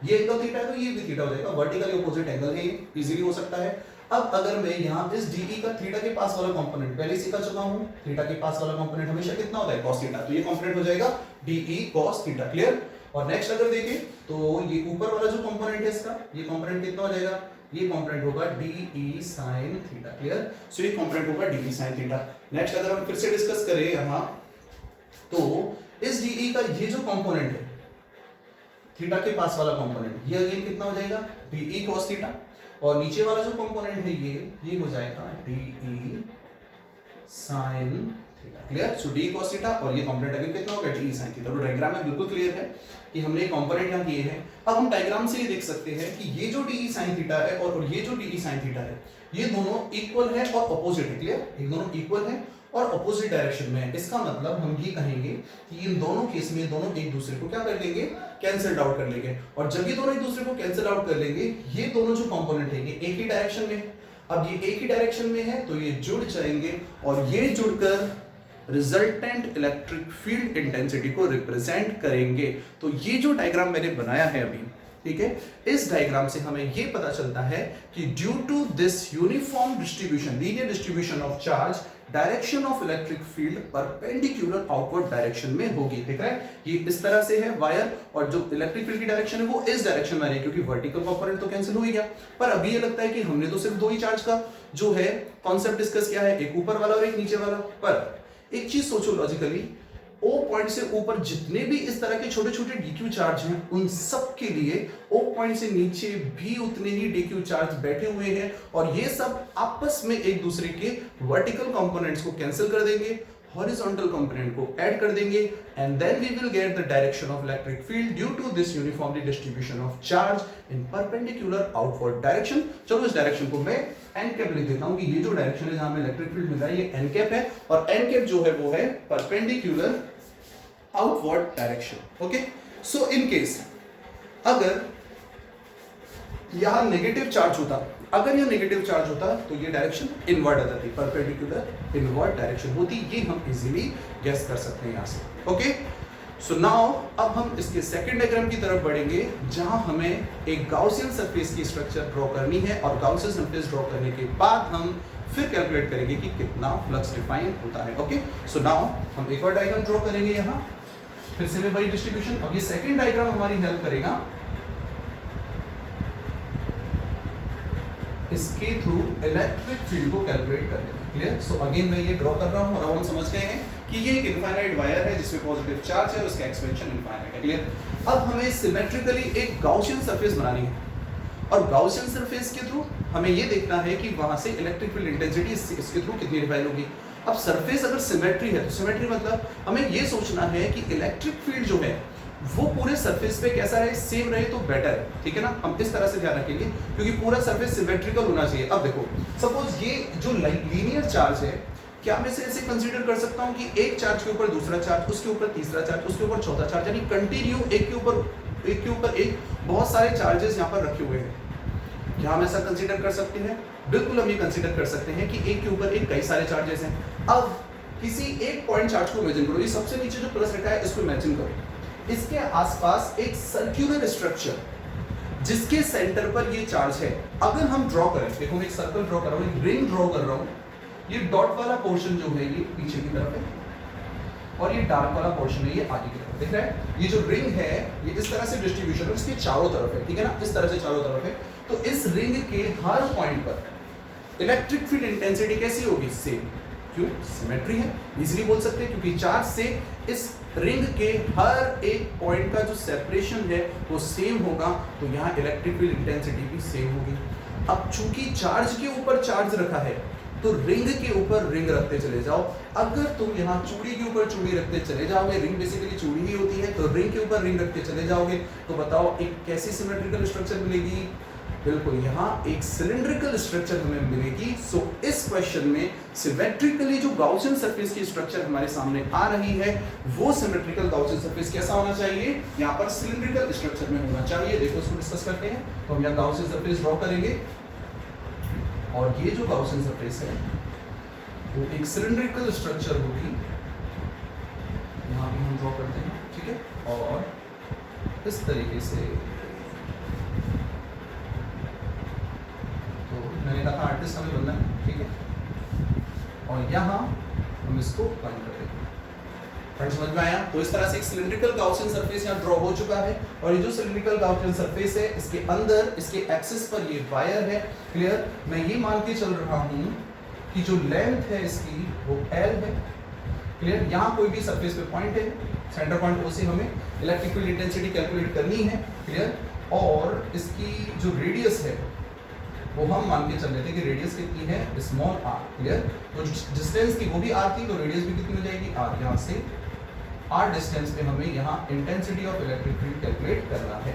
ये एंगल थीटा है तो ये भी थीटा हो जाएगा, वर्टिकली ऑपोजिट एंगल है, ये इजीली हो सकता है। अब अगर मैं यहाँ इस DE का थीटा के पास वाला कंपोनेंट पहले सीखा चुका हूँ, थीटा के पास वाला कंपोनेंट हमेशा कितना होता है, cos थीटा, तो ये कंपोनेंट हो जाएगा DE cos थीटा। क्लियर? और नेक्स्ट अगर देखें तो ये ऊपर वाला जो कंपोनेंट है इसका, ये कंपोनेंट कितना हो जाएगा, ये कंपोनेंट होगा DE sin theta. Clear? So ये कंपोनेंट होगा DE sin थीटा। नेक्स्ट अगर हम फिर से डिस्कस करें यहाँ, तो इस DE का ये जो कंपोनेंट है थीटा के पास वाला कंपोनेंट, ये अगेन कितना हो जाएगा, DE cos थीटा। और नीचे वाला जो कंपोनेंट है ये हो जाएगा DE sin थीटा। क्लियर? सो DE cos थीटा और ये कंपोनेंट अगेन कितना होगा, DE sin थीटा। तो डायग्राम में बिल्कुल क्लियर है कि हमने कंपोनेंट यहाँ किए हैं। अब हम डायग्राम से ये देख सकते हैं कि ये जो DE sin थीटा है और ये जो DE sin थीटा है, ये दोनों इक्वल है और ऑपोजिट है। क्लियर? ये दोनों इक्वल है और अपोजिट डायरेक्शन में है। इसका मतलब हम ये कहेंगे कि इन दोनों केस में दोनों एक दूसरे को क्या कर लेंगे, कैंसिल आउट कर लेंगे। और जब ये दोनों एक दूसरे को कैंसिल आउट कर लेंगे, ये दोनों जो कंपोनेंट है ये एक ही डायरेक्शन में, अब ये एक ही डायरेक्शन में है तो ये जुड़ जाएंगे और ये जुड़कर रिजल्टेंट इलेक्ट्रिक फील्ड इंटेंसिटी को रिप्रेजेंट करेंगे। तो ये जो डायग्राम मैंने बनाया है अभी, ठीक है, इस डायग्राम से हमें ये पता चलता है कि due to this uniform distribution, linear distribution of charge, direction of electric field perpendicular outward direction में होगी। ठीक है, ये इस तरह से है वायर, और जो इलेक्ट्रिक फील्ड की डायरेक्शन है वो इस डायरेक्शन में है, क्योंकि वर्टिकल कंपोनेंट तो कैंसिल हो ही गया। पर अभी ये लगता है कि हमने तो सिर्फ दो ही चार्ज का जो है कॉन्सेप्ट डिस्कस किया है, एक ऊपर वाला और एक नीचे वाला। पर एक चीज सोचो लॉजिकली, O पॉइंट से ऊपर जितने भी इस तरह के छोटे छोटे DQ चार्ज हैं, उन सब के लिए O पॉइंट से नीचे भी उतने ही DQ चार्ज बैठे हुए हैं, और ये सब आपस में एक दूसरे के वर्टिकल कंपोनेंट्स को कैंसिल कर देंगे, हॉरिजॉन्टल कंपोनेंट को ऐड कर देंगे, and then we will get the direction of electric field due to this uniformly distribution of charge in perpendicular outward direction. चलो इस डायरेक्शन को मैं एन कैप लिख देता हूं कि ये जो डायरेक्शन है जहां हमें इलेक्ट्रिक फील्ड मिल रहा है ये एन कैप है, और एन कैप जो है वो है perpendicular outward direction. Okay, so in case अगर यहां नेगेटिव चार्ज होता, अगर यह नेगेटिव चार्ज होता तो ये डायरेक्शन इनवर्ट आ जाती, परपेंडिकुलर इनवर्ट डायरेक्शन होती, ये हम इजीली गेस कर सकते हैं यहां से। ओके, सो नाउ अब हम इसके सेकंड डायग्राम की तरफ बढ़ेंगे, जहां हमें एक गाउसियन सरफेस की स्ट्रक्चर ड्रॉ करनी है, और गाउसियन सरफेस ड्रॉ करने के बाद हम फिर कैलकुलेट करेंगे कि कितना फ्लक्स डिफाइन होता है। ओके, सो नाउ हम एक और डायग्राम ड्रॉ करेंगे यहां, फिर से वही डिस्ट्रीब्यूशन। अब ये सेकंड डायग्राम हमारी हेल्प करेगा इसके थ्रू इलेक्ट्रिक फील्ड को कैलकुलेट करने में। क्लियर? सो अगेन मैं ये ड्रॉ कर रहा हूं, और हम समझ गए हैं कि ये एक इनफाइनाइट वायर है जिसमें पॉजिटिव चार्ज है और उसका एक्सपेंशन इनफाइनाइट है। क्लियर? अब हमें सिमेट्रिकली एक गाउसियन सरफेस बनानी है, और गाउसियन सरफेस के थ्रू हमें ये देखना है कि वहां से इलेक्ट्रिक फील्ड इंटेंसिटी इसके थ्रू कितनी डिफाइन होगी। अब सरफेस अगर सिमेट्री है तो सिमेट्री मतलब हमें ये सोचना है कि इलेक्ट्रिक फील्ड जो है वो पूरे सरफेस पे कैसा रहे, सेम रहे तो बेटर है। ठीक है ना, हम इस तरह से ध्यान रखेंगे क्योंकि पूरा सरफेस सिमेट्रिकल होना चाहिए। अब देखो, सपोज ये जो लीनियर चार्ज है, क्या मैं इसे ऐसे कंसीडर कर सकता हूं कि एक चार्ज के ऊपर दूसरा चार्ज, उसके ऊपर तीसरा चार्ज, उसके ऊपर चौथा चार्ज, यानी कंटिन्यू एक के ऊपर एक बहुत सारे चार्जेस यहाँ पर रखे हुए हैं। क्या हम ऐसा कंसीडर कर सकते हैं? बिल्कुल हम ये कंसीडर कर सकते हैं कि एक के ऊपर एक कई सारे चार्जेस हैं। अब किसी एक पॉइंट चार्ज को इमेजिन करो, ये सबसे नीचे जो प्लस रखा है इसको इमेजिन करो, इसके आसपास एक सर्कुलर स्ट्रक्चर जिसके सेंटर पर ये चार्ज है। अगर हम ड्रॉ करें, देखो मैं एक सर्कल ड्रॉ कर रहा हूं, एक रिंग ड्रॉ कर रहा हूं, ये डॉट वाला पोर्शन जो है ये पीछे की तरफ है, और ये डार्क वाला पोर्शन है ये आगे की तरफ। दिख रहा है? ये जो रिंग है ये इस तरह से डिस्ट्रीब्यूशन है, इसके चारों तरफ है। ठीक है ना, इस तरह से चारों तरफ है। तो इस रिंग के हर पॉइंट पर इलेक्ट्रिक फील्ड इंटेंसिटी कैसी होगी? सेम। क्यों? सिमेट्री है, इजीली बोल सकते हैं, क्योंकि चार्ज से इस रिंग के हर एक पॉइंट का जो सेपरेशन है वो सेम होगा, तो यहाँ इलेक्ट्रिक फील्ड इंटेंसिटी भी सेम होगी। अब चूंकि चार्ज के ऊपर चार्ज रखा है तो रिंग के ऊपर रिंग रखते चले जाओ। अगर तुम यहाँ चूड़ी के ऊपर चूड़ी रखते चले जाओगे, रिंग बेसिकली चूड़ी ही होती है, तो रिंग के ऊपर रिंग रखते चले जाओगे, तो बताओ एक कैसी सिमेट्रिकल स्ट्रक्चर मिलेगी? बिल्कुल यहाँ एक सिलिंड्रिकल स्ट्रक्चर हमें मिलेगी। सो इस क्वेश्चन में सिमेट्रिकली जो गाउसियन सरफेस की स्ट्रक्चर हमारे सामने आ रही है वो सिमेट्रिकल गाउसियन सरफेस कैसा होना चाहिए? यहाँ पर सिलिंड्रिकल स्ट्रक्चर में होना चाहिए। देखो इसको डिस्कस करते हैं। तो हम यहाँ गाउसियन सरफेस ड्रॉ करेंगे, और ये जो गाउसियन सरफेस है वो एक सिलिंड्रिकल स्ट्रक्चर होगी, यहाँ भी हम ड्रॉ करते हैं। ठीक है, और इस तरीके से, तो मैंने कहा आर्टिस्ट हमें बनना है। ठीक है, और यहाँ हम इसको पॉइंट कर देंगे। पॉइंट समझ में आया? तो इस तरह से एक सिलिंड्रिकल गाउसियन सरफेस यहाँ ड्रॉ हो चुका है, और ये जो सिलिंड्रिकल गाउसियन सरफेस है इसके अंदर इसके एक्सिस पर ये वायर है। क्लियर? मैं ये मान के चल रहा हूँ कि जो लेंथ है इसकी वो L है। क्लियर? यहाँ कोई भी सरफेस पे पॉइंट है, सेंटर पॉइंट O से हमें इलेक्ट्रिक फील्ड इंटेंसिटी कैलकुलेट करनी है। क्लियर? और इसकी जो रेडियस है वो हम मान के चल रहे थे कि रेडियस कितनी है? Small r। क्लियर? तो डिस्टेंस की वो भी r थी, तो रेडियस भी कितनी हो जाएगी? r। यहाँ से r डिस्टेंस पे हमें यहाँ intensity of electric field calculate करना है।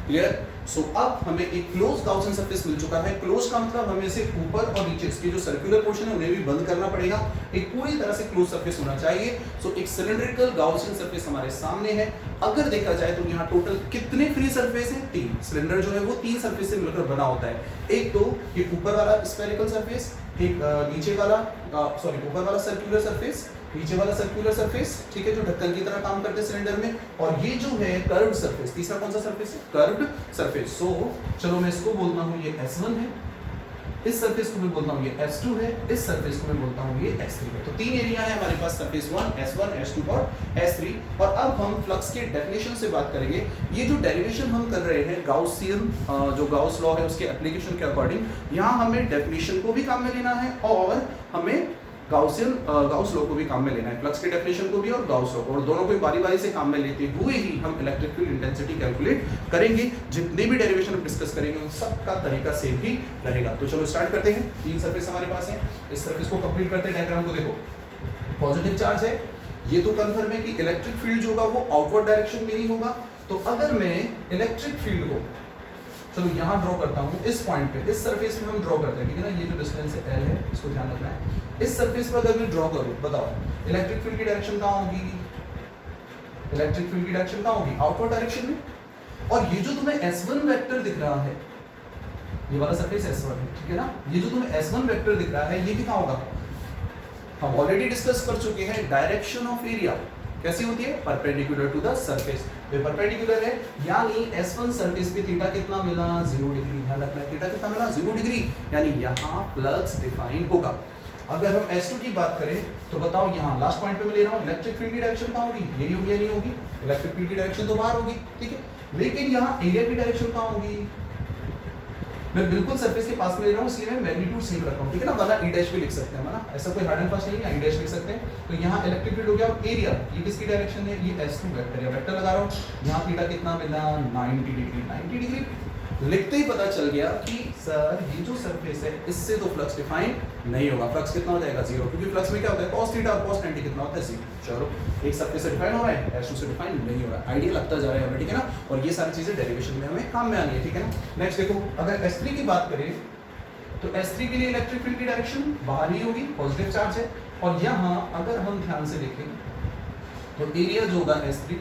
क्लियर? सो अब हमें एक क्लोज गाउसियन सरफेस मिल चुका है। क्लोज का मतलब हमें इसे ऊपर और नीचे इसके जो सर्कुलर पोर्शन है उन्हें भी बंद करना पड़ेगा। एक पूरी तरह से क्लोज सरफेस होना चाहिए। सो एक सिलिंड्रिकल गाउसियन सरफेस हमारे सामने है। अगर देखा जाए तो यहाँ टोटल कितने फ्री सरफेस हैं? 3। सिलेंडर जो है वो 3 सरफेस से मिलकर बना होता है। एक तो ये ऊपर वाला स्फेरिकल सरफेस, एक नीचे वाला ऊपर वाला सर्कुलर सरफेस, नीचे वाला सर्कुलर सरफेस, ठीक है, जो ढक्कन की तरह काम करते हैं सिलेंडर में, और ये जो है कर्व्ड सरफेस। तीसरा कौन सा सरफेस है? Curved surface. सो चलो मैं इसको बोलता हूँ ये S1 है, इस सरफेस को मैं बोलता हूँ ये S2 है, इस सरफेस को मैं बोलता हूँ ये S3 है। तो 3 एरिया है हमारे पास, सरफेस 1, S1, S2 और S3। और अब हम फ्लक्स के डेफिनेशन से बात करेंगे। ये जो डेरिवेशन हम कर रहे हैं गाउसियन जो गाउस लॉ है उसके एप्लीकेशन के अकॉर्डिंग, यहाँ हमें डेफिनेशन को भी काम में लेना है और हमें गाउस लॉ को भी काम में लेना है। फ्लक्स के डेफिनेशन को भी और गाउस लॉ को, और दोनों को बारी बारी से काम में लेते हुए ही हम इलेक्ट्रिक फील्ड इंटेंसिटी कैलकुलेट करेंगे। जितने भी डेरिवेशन हम डिस्कस करेंगे उन सब का तरीका सेम ही रहेगा। तो चलो स्टार्ट करते हैं। 3 सरफेस हमारे पास है, इस सरफेस को कंप्लीट करते हैं। डायग्राम को देखो, पॉजिटिव चार्ज है, ये तो कंफर्म है कि इलेक्ट्रिक फील्ड जो होगा वो आउटवर्ड डायरेक्शन में ही होगा। तो अगर मैं इलेक्ट्रिक फील्ड को चलो यहाँ ड्रॉ करता हूँ, इस पॉइंट पे, इस सरफेस पे हम ड्रॉ करते हैं, ठीक है ना। ये जो डिस्टेंस है L है, इसको ध्यान रखना है। इस सरफेस पर अगर मैं ड्रॉ करूँ, बताओ इलेक्ट्रिक फील्ड की डायरेक्शन कहाँ होगी? इलेक्ट्रिक फील्ड की डायरेक्शन कहाँ होगी? आउटवर्ड डायरेक्शन में। और ये जो तुम्हें S1 वेक्टर दिख रहा है, ये वाला सरफेस S1 है, ठीक है ना। ये जो तुम्हें S1 वेक्टर दिख रहा है, ये भी कहाँ होगा? हम ऑलरेडी डिस्कस कर चुके हैं। डायरेक्शन ऑफ एरिया कैसी होती है? Perpendicular to the surface. ये परपेंडिकुलर है, यानी S1 सरफेस पे थीटा कितना मिला? 0 डिग्री। ध्यान रखना है, थीटा कितना मिला? 0 डिग्री, यानी यहाँ फ्लक्स डिफाइन होगा। अगर हम S2 की बात करें तो बताओ, यहाँ लास्ट पॉइंट पे मैं ले रहा हूँ, इलेक्ट्रिक फील्ड की डायरेक्शन कहाँ होगी? यही होगी या नहीं होगी? इलेक्ट्रिक फील्ड की डायरेक्शन तो बाहर होगी, ठीक है। लेकिन यहाँ एरिया की डायरेक्शन कहाँ होगी? मैं बिल्कुल सरफेस के पास में ले रहा हूँ, इसलिए मैं मैग्नीट्यूड सेम रखा हूँ, ठीक है ना। वरना E डैश भी लिख सकते हैं, है ना, ऐसा कोई हार्ड एंड फास्ट नहीं है, E डैश लिख सकते हैं। तो यहाँ इलेक्ट्रिक फील्ड हो गया। और एरिया ये किसकी डायरेक्शन है? ये S2 वेक्टर है, वेक्टर लगा रहा हूँ। यहाँ थीटा कितना मिला? 90 डिग्री। 90 डिग्री लिखते ही पता चल गया कि सर ये जो सरफेस है इससे तो फ्लक्स डिफाइन नहीं होगा। फ्लक्स कितना हो जाएगा? 0, क्योंकि फ्लक्स में क्या होता है? cos थीटा और cos 90 कितना होता है? 0। चलो, एक सरफेस से डिफाइन हो रहा है, S2 से डिफाइन नहीं हो रहा है। आइडिया लगता जा रहा है हमें, ठीक है ना। और ये सारी चीजें डेरिवेशन में हमें काम में आनी है, ठीक है ना। नेक्स्ट देखो, अगर S3 की बात करें तो S3 के लिए इलेक्ट्रिक फील्ड की डायरेक्शन बाहर ही होगी, पॉजिटिव चार्ज है। और यहाँ अगर हम ध्यान से देखें तो एरिया जो होगा S3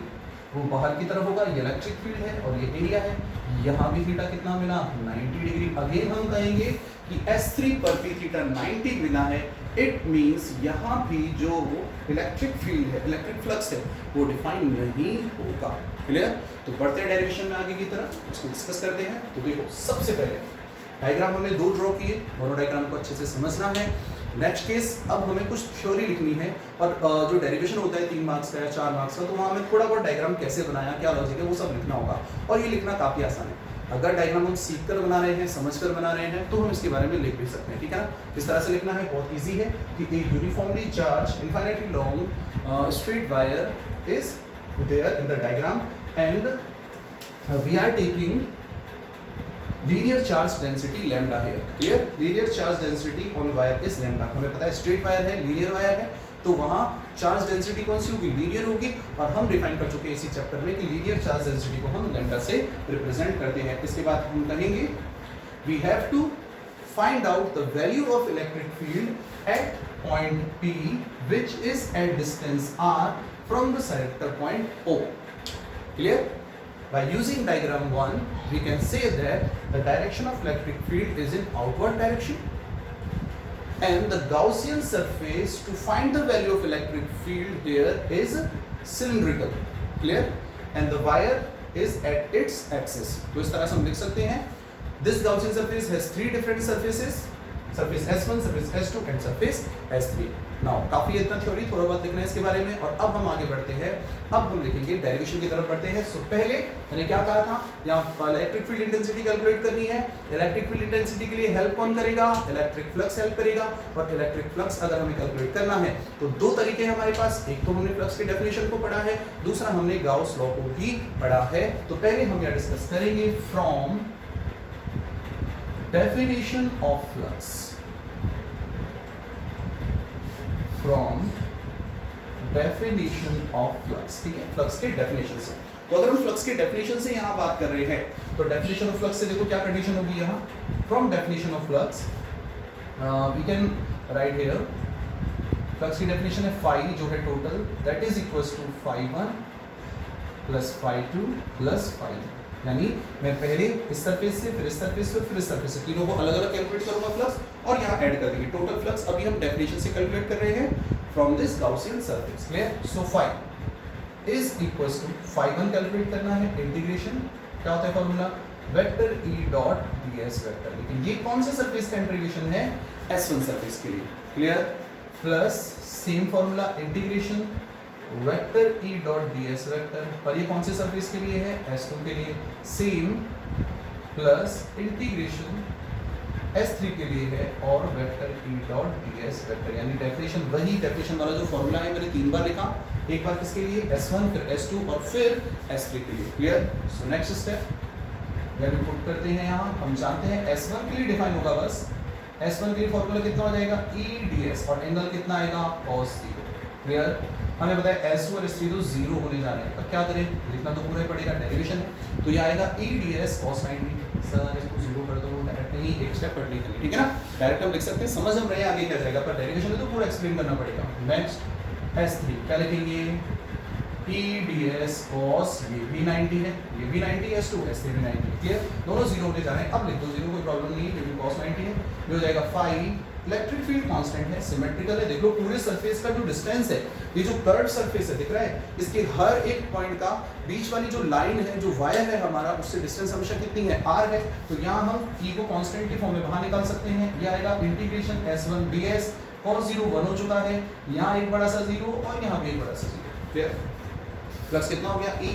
वो बाहर की तरफ होगा। ये इलेक्ट्रिक फील्ड है और ये एरिया है। यहाँ भी थीटा कितना मिला? 90 डिग्री। अगेन हम कहेंगे कि S3 पर भी थीटा 90 मिला है। इट मींस यहाँ भी जो इलेक्ट्रिक फील्ड है, इलेक्ट्रिक फ्लक्स है, वो डिफाइन नहीं होगा। क्लियर? तो बढ़ते हैं डेरिवेशन में आगे की तरफ, इसको डिस्कस करते हैं। तो देखो, सबसे पहले डायग्राम हमने 2 ड्रॉ किए, दोनों डायग्राम को अच्छे से समझना है। नेक्स्ट केस, अब हमें कुछ थ्योरी लिखनी है। और जो डेरिवेशन होता है 3 मार्क्स का या 4 मार्क्स का, तो वहाँ हमें थोड़ा बहुत डायग्राम कैसे बनाया, क्या लॉजिक है, वो सब लिखना होगा। और ये लिखना काफ़ी आसान है। अगर डायग्राम हम सीख कर बना रहे हैं, समझ कर बना रहे हैं, तो हम इसके बारे में लिख भी सकते हैं, ठीक है ना। किस तरह से लिखना है? बहुत ईजी है कि a uniformly charge infinitely long straight wire is there in the diagram and we are taking linear charge density lambda here. Clear? Linear charge density on wire is lambda. हमें पता है स्ट्रेट वायर है, linear wire है, तो वहाँ charge density कौन सी होगी? Linear होगी। और हम डिफाइन कर चुके हैं इसी चैप्टर में कि लीनियर चार्ज डेंसिटी को हम लैम्डा से रिप्रेजेंट करते हैं। इसके बाद हम कहेंगे we have to find out the value of electric field at point P which is at distance r from the selector point O. Clear? By using diagram 1, we can say that the direction of electric field is in outward direction and the Gaussian surface to find the value of electric field here is cylindrical. Clear? And the wire is at its axis. तो इस तरह से हम लिख सकते हैं this Gaussian surface has 3 different surfaces, surface S1, surface S2 and surface S3. Now काफी इतना थ्योरी, थोड़ा बहुत लिखना है इसके बारे में। और अब हम आगे बढ़ते हैं, अब हम लिखेंगे डेरिवेशन की तरफ बढ़ते हैं। सो पहले मैंने क्या कहा था, यहाँ इलेक्ट्रिक फील्ड इंटेंसिटी कैलकुलेट करनी है। इलेक्ट्रिक फील्ड इंटेंसिटी के लिए हेल्प कौन करेगा? इलेक्ट्रिक फ्लक्स हेल्प करेगा। और इलेक्ट्रिक फ्लक्स अगर हमें कैलकुलेट करना है तो 2 तरीके हैं हमारे पास। एक तो हमने फ्लक्स की डेफिनेशन को पढ़ा है, दूसरा हमने गाउस लॉ को भी पढ़ा है। तो पहले हम यह डिस्कस करेंगे from definition of flux, from definition of flux, ठीक है, फ्लक्स के डेफिनेशन से। तो अगर हम फ्लक्स के डेफिनेशन से यहाँ बात कर रहे हैं तो डेफिनेशन ऑफ फ्लक्स से देखो क्या कंडीशन होगी यहाँ, from definition of flux we can write here, flux की डेफिनेशन है फाई जो है total, that is equals to phi 1 plus phi 2 plus phi, यानी मैं पहले इस सरफेस से फिर इस सरफेस से फिर इस सरफेस से तीनों को अलग अलग कैलकुलेट करूंगा फ्लक्स और यहाँ ऐड कर देंगे टोटल फ्लक्स। अभी हम डेफिनेशन से कैलकुलेट कर रहे हैं from this Gaussian surface, clear. So phi is equals to phi 1 calculate करना है, इंटीग्रेशन क्या होता है formula, vector E dot ds vector, लेकिन ये कौन सा सरफेस का इंटीग्रेशन है, S1 सरफेस के लिए, clear, plus same formula integration vector E dot ds vector, पर ये कौन से सरफेस के लिए है, S2 के लिए, सेम प्लस इंटीग्रेशन S3 के लिए है और vector E dot ds vector, यानी डेफिनेशन वही, डेफिनेशन वाला जो फॉर्मूला है मैंने 3 बार लिखा, एक बार किसके लिए, S1 फिर S2 और फिर S3 के लिए, clear. So next step value put करते हैं यहाँ, हम जानते हैं S1 के लिए डिफाइन होगा बस, S1 के लिए फॉर्मूला कितना हो जाएगा E ds और एंगल कितना आएगा cos 0, क्लियर। हमें पता है S2 और S3 तो 0 होने जा रहे हैं, अब क्या करें, लिखना तो पूरा ही पड़ेगा, डेरिवेशन है तो ये आएगा E ds cos 90, सर इसको 0 कर दो, डायरेक्ट नहीं एक स्टेप कट नहीं करनी, ठीक है ना, डायरेक्ट हम लिख सकते हैं, समझ हम रहे हैं आगे क्या जाएगा, पर डेरिवेशन में तो पूरा एक्सप्लेन करना पड़ेगा। नेक्स्ट S3 क्या लिखेंगे, E ds cos, ये भी 90 है, ये भी 90, S2 S3 भी 90, क्लियर, दोनों 0 होने जा रहे हैं, अब लिख दो 0, कोई प्रॉब्लम नहीं है क्योंकि cos 90 है, ये हो जाएगा फाई, इलेक्ट्रिक फील्ड कांस्टेंट है, सिमेट्रिकल है, देख लो पूरे सरफेस का जो डिस्टेंस है, ये जो कर्व सरफेस है दिख रहा है, इसके हर एक पॉइंट का बीच वाली जो लाइन है, जो वायर है हमारा, उससे डिस्टेंस हमेशा कितनी है, r है, तो यहाँ हम e को कांस्टेंट की फॉर्म में बाहर निकाल सकते हैं, ये आएगा इंटीग्रेशन S1 ds, cos 0 1 हो चुका है, यहाँ एक बड़ा सा 0 और यहाँ भी एक बड़ा सा 0, क्लियर। फ्लक्स कितना हो गया E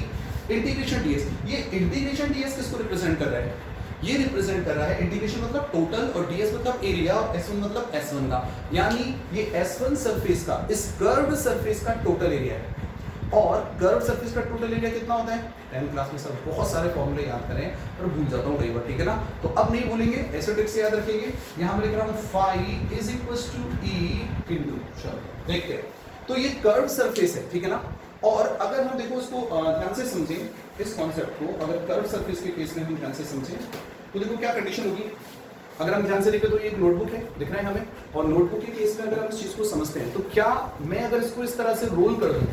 इंटीग्रेशन ds, ये इंटीग्रेशन ds किसको रिप्रेजेंट कर रहा है, ये रिप्रेजेंट कर रहा है, इंटीग्रेशन मतलब टोटल और ds मतलब एरिया और S1 मतलब S1 का, यानी ये S1 सरफेस का, इस कर्व्ड सरफेस का टोटल एरिया है, और कर्व्ड सरफेस का टोटल एरिया कितना होता है, 10th क्लास में सर बहुत सारे फॉर्मूले याद करें पर भूल जाता हूँ कई बार, ठीक है ना, तो अब नहीं भूलेंगे, ऐसे ट्रिक से याद रखेंगे। यहाँ मैं लिख रहा हूँ phi is equals to E into, चलो देखते हैं, तो ये कर्व्ड सरफेस है, ठीक है ना, और अगर हम देखो इसको ध्यान से समझें इस कॉन्सेप्ट को, अगर कर्व सरफेस के केस में हम ध्यान से समझें तो देखो क्या कंडीशन होगी, अगर हम ध्यान से देखें तो ये एक नोटबुक है दिख रहा है हमें, और नोटबुक के केस में अगर हम इस चीज को समझते हैं तो क्या मैं अगर इसको इस तरह से रोल कर दूं,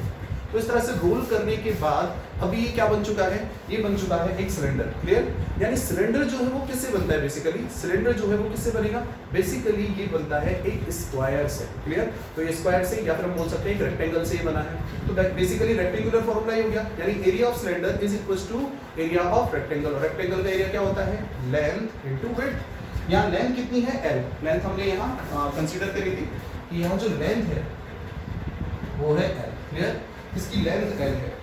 तो इस तरह से रोल करने के बाद अभी ये क्या बन चुका है, ये बन चुका है एक सिलेंडर, क्लियर, यानी सिलेंडर जो है वो किससे बनता है, बेसिकली सिलेंडर जो है वो किससे बनेगा, बेसिकली ये बनता है एक स्क्वायर से, क्लियर, तो ये स्क्वायर से या फिर हम बोल सकते हैं एक रेक्टेंगल से ये बना है, तो बेसिकली रेक्टेंगुलर फॉर्मूला ये हो गया, यानी area of cylinder is equals to area of rectangle, और रेक्टेंगल का एरिया क्या होता है, लेंथ इनटू विड्थ, यहाँ लेंथ कितनी है L, लेंथ हमने यहाँ कंसीडर करी थी कि यहाँ जो लेंथ है वो है L, क्लियर, इसकी लेंथ L है।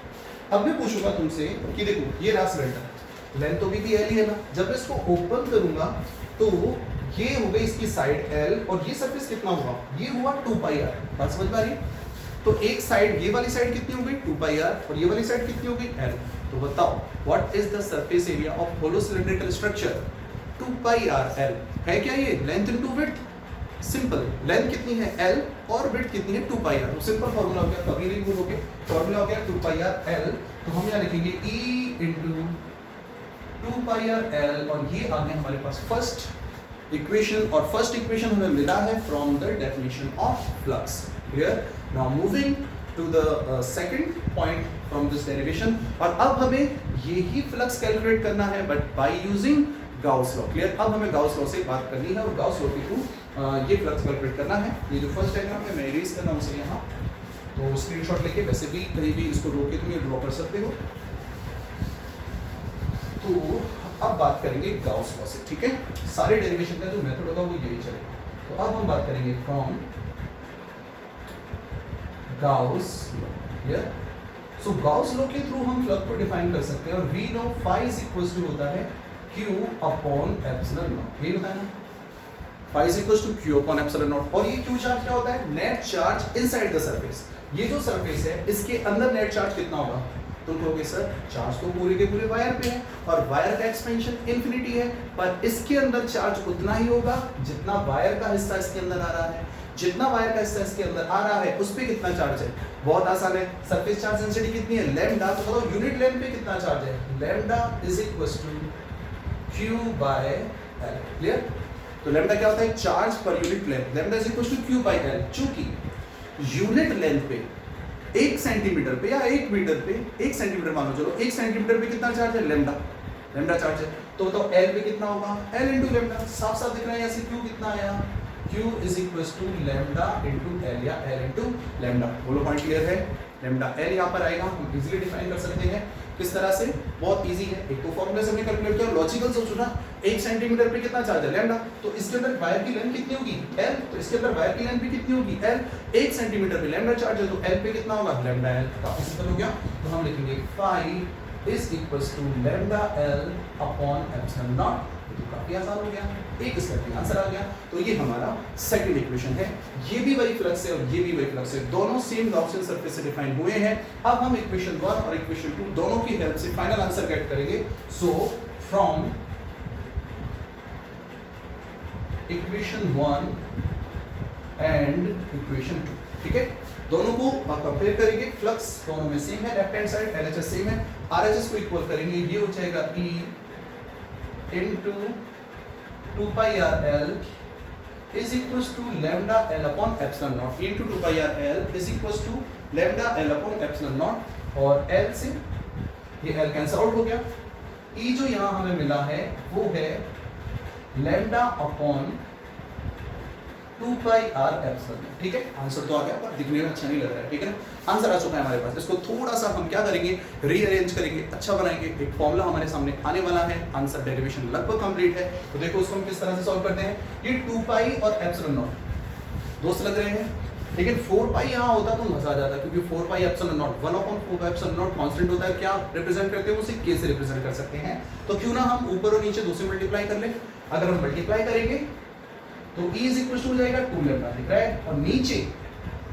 अब मैं पूछूंगा तुमसे कि देखो ये रहा सिलेंडर, लेंथ तो भी L ही है ना, जब मैं इसको ओपन करूंगा तो ये हो गई इसकी साइड L और ये सरफेस कितना हुआ, ये हुआ 2πr, बात समझ में आ रही है, तो एक साइड ये वाली साइड कितनी हो गई 2πr और ये वाली साइड कितनी हो गई L, तो बताओ what is the surface area of hollow cylindrical structure, 2πr L है क्या, ये length into width, simple, length कितनी है L और विड्थ कितनी है 2πr, तो सिंपल फॉर्मूला हो गया, कभी नहीं भूलोगे, फॉर्मूला हो गया 2πr L, तो हम यहाँ लिखेंगे E इनटू 2πr L, और ये आ गया हमारे पास फर्स्ट इक्वेशन, और फर्स्ट इक्वेशन हमें मिला है from the definition of flux, clear. Now moving to the second point from this derivation, और अब हमें यही फ्लक्स कैलकुलेट करना है but by using Gauss law, clear, अब हमें गाउस लॉ से बात करनी है और गाउस लॉ के थ्रू ये फ्लक्स कैलकुलेट करना है। ये जो फर्स्ट डायग्राम है मैं इरेज कर रहा हूँ उसे यहाँ, तो स्क्रीनशॉट लेके वैसे भी कहीं भी इसको रोक के तुम ये ड्रॉ कर सकते हो। तो अब बात करेंगे गाउस लॉ से, ठीक है, सारे डेरिवेशन का जो मेथड होगा वो यही चलेगा। तो अब हम बात करेंगे from Gauss law, clear. So Gauss law के थ्रू हम फ्लक्स को डिफाइन कर सकते हैं, और we know phi is equals to होता है Q अपॉन एप्सिलॉन नॉट, यही होता है ना, phi is equals to Q upon epsilon naught, और ये Q चार्ज क्या होता है, net charge inside the surface, ये जो सरफेस है इसके अंदर नेट चार्ज कितना होगा, तुम कहोगे सर चार्ज तो पूरे के पूरे वायर पे है और वायर का एक्सपेंशन इन्फिनिटी है, पर इसके अंदर चार्ज उतना ही होगा जितना वायर का हिस्सा इसके अंदर आ रहा है, जितना वायर का हिस्सा इसके अंदर आ रहा है उस पे कितना चार्ज है। बहुत आसान है, सरफेस चार्ज डेंसिटी कितनी है लैम्डा, तो बताओ यूनिट लेंथ पे कितना चार्ज है, lambda is equal to q by l। Clear. तो लैम्डा क्या होता है, चार्ज पर unit length, lambda is equal to q by l। चूंकि यूनिट लेंथ पे 1 सेंटीमीटर पे या 1 मीटर पे, 1 सेंटीमीटर मान लो, चलो 1 सेंटीमीटर पे कितना चार्ज है, लैम्डा, लैम्डा चार्ज है। तो बताओ l पे कितना होगा, l इंटू लैम्डा। साफ साफ दिख रहा है यहाँ से q कितना आया, q is equal to lambda into l या l इंटू लैम्डा। बोलो पॉइंट क्लियर है। लैम्डा l यहाँ पर आएगा, हम इजीली डिफाइन कर सकते हैं। किस तरह से, बहुत इजी है, एक तो फॉर्मूले से हमने कैलकुलेट किया, लॉजिकल सोचो ना, 1 सेंटीमीटर पे कितना चार्ज है, लैम्डा, तो इसके अंदर वायर की लेंथ कितनी होगी, l, तो इसके अंदर वायर की लेंथ भी कितनी होगी, l। 1 सेंटीमीटर पे लैम्डा चार्ज है तो l पे कितना होगा, लैम्डा l। काफी सिंपल हो गया। तो हम लिखेंगे phi is equal to lambda l upon epsilon naught. तो काफी आसान हो गया, एक स्टेप में आंसर आ गया। तो ये हमारा सेकंड इक्वेशन है, ये भी वही फ्लक्स है और ये भी वही फ्लक्स है, दोनों सेम गॉसियन सरफेस से डिफाइन हुए हैं। अब हम इक्वेशन 1 और इक्वेशन 2 दोनों की हेल्प से फाइनल आंसर गेट करेंगे। So from equation 1 and equation 2, ठीक है, दोनों को कंपेयर करेंगे, फ्लक्स दोनों में सेम है, left hand side LHS same है, आरएचएस को इक्वल करेंगे, ये हो जाएगा E into 2 pi r l is equals to lambda l upon epsilon naught into 2 pi r l is equals to lambda l upon epsilon naught। और l से ये l cancel out हो गया, E जो यहाँ हमें मिला है वो है lambda upon 2 pi r epsilon। ठीक है, आंसर तो आ गया पर दिखने में अच्छा नहीं लग रहा है, ठीक है ना, आंसर आ चुका है हमारे पास। इसको थोड़ा सा हम क्या करेंगे, रीअरेंज करेंगे, अच्छा बनाएंगे, एक फॉर्मूला हमारे सामने आने वाला है, आंसर डेरिवेशन लगभग कंप्लीट है। तो देखो उसको हम किस तरह से सॉल्व करते हैं। ये 2 pi और एप्सिलॉन नॉट दोस्त लग रहे हैं, लेकिन 4 pi यहाँ होता तो मजा आ जाता, क्योंकि 4 pi epsilon not 1/4 epsilon not constant होता है, क्या रिप्रेजेंट करते हैं उसे, k से रिप्रेजेंट कर सकते हैं। तो क्यों ना हम ऊपर और नीचे 2 से मल्टीप्लाई कर लें। अगर हम मल्टीप्लाई करेंगे तो E इज इक्वल टू हो जाएगा 2 लैम्डा, दिख रहा है, और नीचे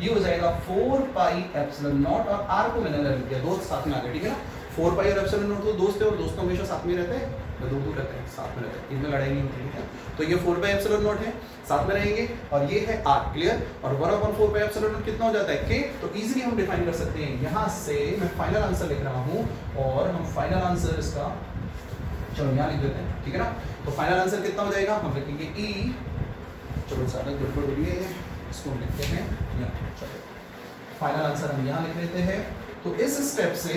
ये हो जाएगा 4 पाई एप्सिलॉन नॉट, और r को मैंने अलग किया, दोस्त साथ में आ गए, ठीक है ना। 4 पाई और एप्सिलॉन नॉट तो दोस्त है, और दोस्त हमेशा साथ में रहते हैं, तो दो दो रहते हैं, साथ में रहते हैं, इनमें लड़ाई नहीं होती है। तो ये 4 पाई एप्सिलॉन नॉट है, साथ में रहेंगे, और ये है r, क्लियर। और 1/4 पाई एप्सिलॉन नॉट कितना हो जाता है, k। तो इजीली हम डिफाइन कर सकते हैं, यहाँ से मैं फाइनल आंसर लिख रहा हूँ, और हम फाइनल आंसर इसका चलो यहाँ लिख देते हैं, ठीक है ना। तो फाइनल आंसर कितना हो जाएगा, हम लिखेंगे E, चलो ज़्यादा गड़बड़ हो रही है, इसको हम लिखते हैं यहाँ, चलो फाइनल आंसर हम यहाँ लिख लेते हैं। तो इस स्टेप से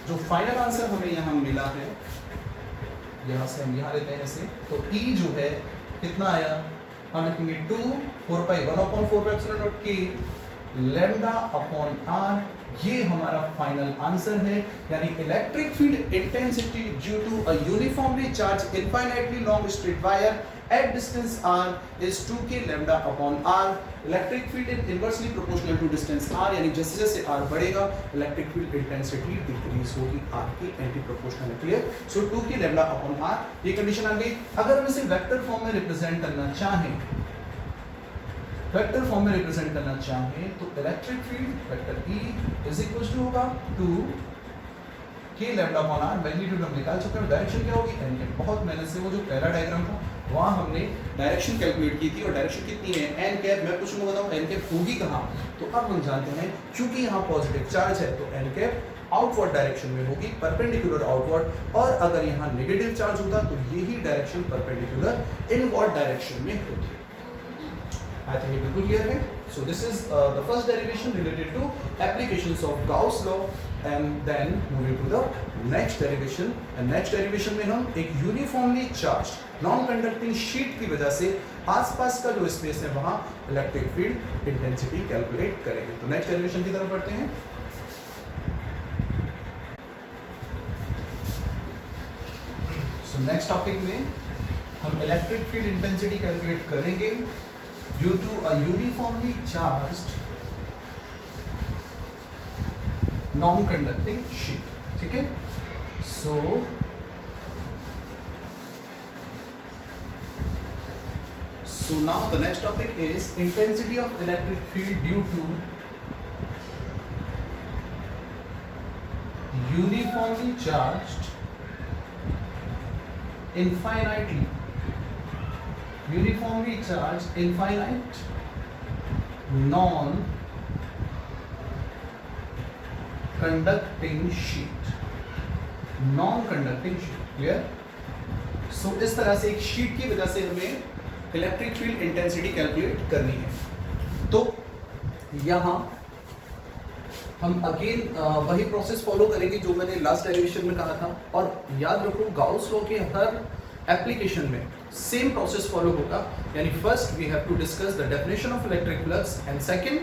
जो फाइनल आंसर हमें यहाँ मिला है, यहाँ से हम यहाँ लेते हैं इसे, तो E जो है कितना आया, हम लिखेंगे 2 4 pi 1/4 epsilon naught k lambda upon r। ये हमारा फाइनल आंसर है, यानी electric field intensity due to a uniformly charge infinitely long straight wire at distance r is 2k lambda upon r। Electric field is inversely proportional to distance r, यानी जैसे जैसे r बढ़ेगा electric field intensity decrease होगी, r की anti proportional है, clear. So 2k lambda upon r, ये condition आ गई। अगर हम इसे वेक्टर फॉर्म में रिप्रेजेंट करना चाहें, वेक्टर फॉर्म में रिप्रेजेंट करना चाहें तो electric field vector E is equal to होगा 2k lambda upon r। Magnitude हम निकाल चुके हैं, डायरेक्शन क्या होगी, n के। बहुत मेहनत से वो जो पहला डायग्राम था वहाँ हमने डायरेक्शन कैलकुलेट की थी, और डायरेक्शन कितनी है, n कैप। मैं पूछूंगा बताऊं n कैप होगी कहाँ, तो अब हम जानते हैं क्योंकि यहाँ पॉजिटिव चार्ज है तो n कैप आउटवर्ड डायरेक्शन में होगी, परपेंडिकुलर आउटवर्ड। और अगर यहाँ नेगेटिव चार्ज होता तो यही डायरेक्शन परपेंडिकुलर इनवर्ड डायरेक्शन में होती। I think it बिल्कुल क्लियर है। So this is the first derivation related to applications of Gauss law, and then moving to the next derivation। and next derivation में हम एक uniformly charged non-conducting sheet की वजह से आसपास का जो स्पेस है वहाँ इलेक्ट्रिक फील्ड इंटेंसिटी कैलकुलेट करेंगे। तो नेक्स्ट डेरिवेशन की तरफ बढ़ते हैं। So नेक्स्ट टॉपिक में हम इलेक्ट्रिक फील्ड इंटेंसिटी कैलकुलेट करेंगे due to a uniformly charged non-conducting sheet, ठीक है। So now the next topic is intensity of electric field due to uniformly charged infinite non conducting sheet, non conducting sheet, clear. So इस तरह से एक sheet की वजह से हमें इलेक्ट्रिक फील्ड इंटेंसिटी कैलकुलेट करनी है। तो यहां हम अगेन वही प्रोसेस फॉलो करेंगे जो मैंने लास्ट डेरिवेशन में कहा था, और याद रखो गाउस लॉ के हर एप्लीकेशन में सेम प्रोसेस फॉलो होगा। यानी first we have to discuss the definition of electric flux and second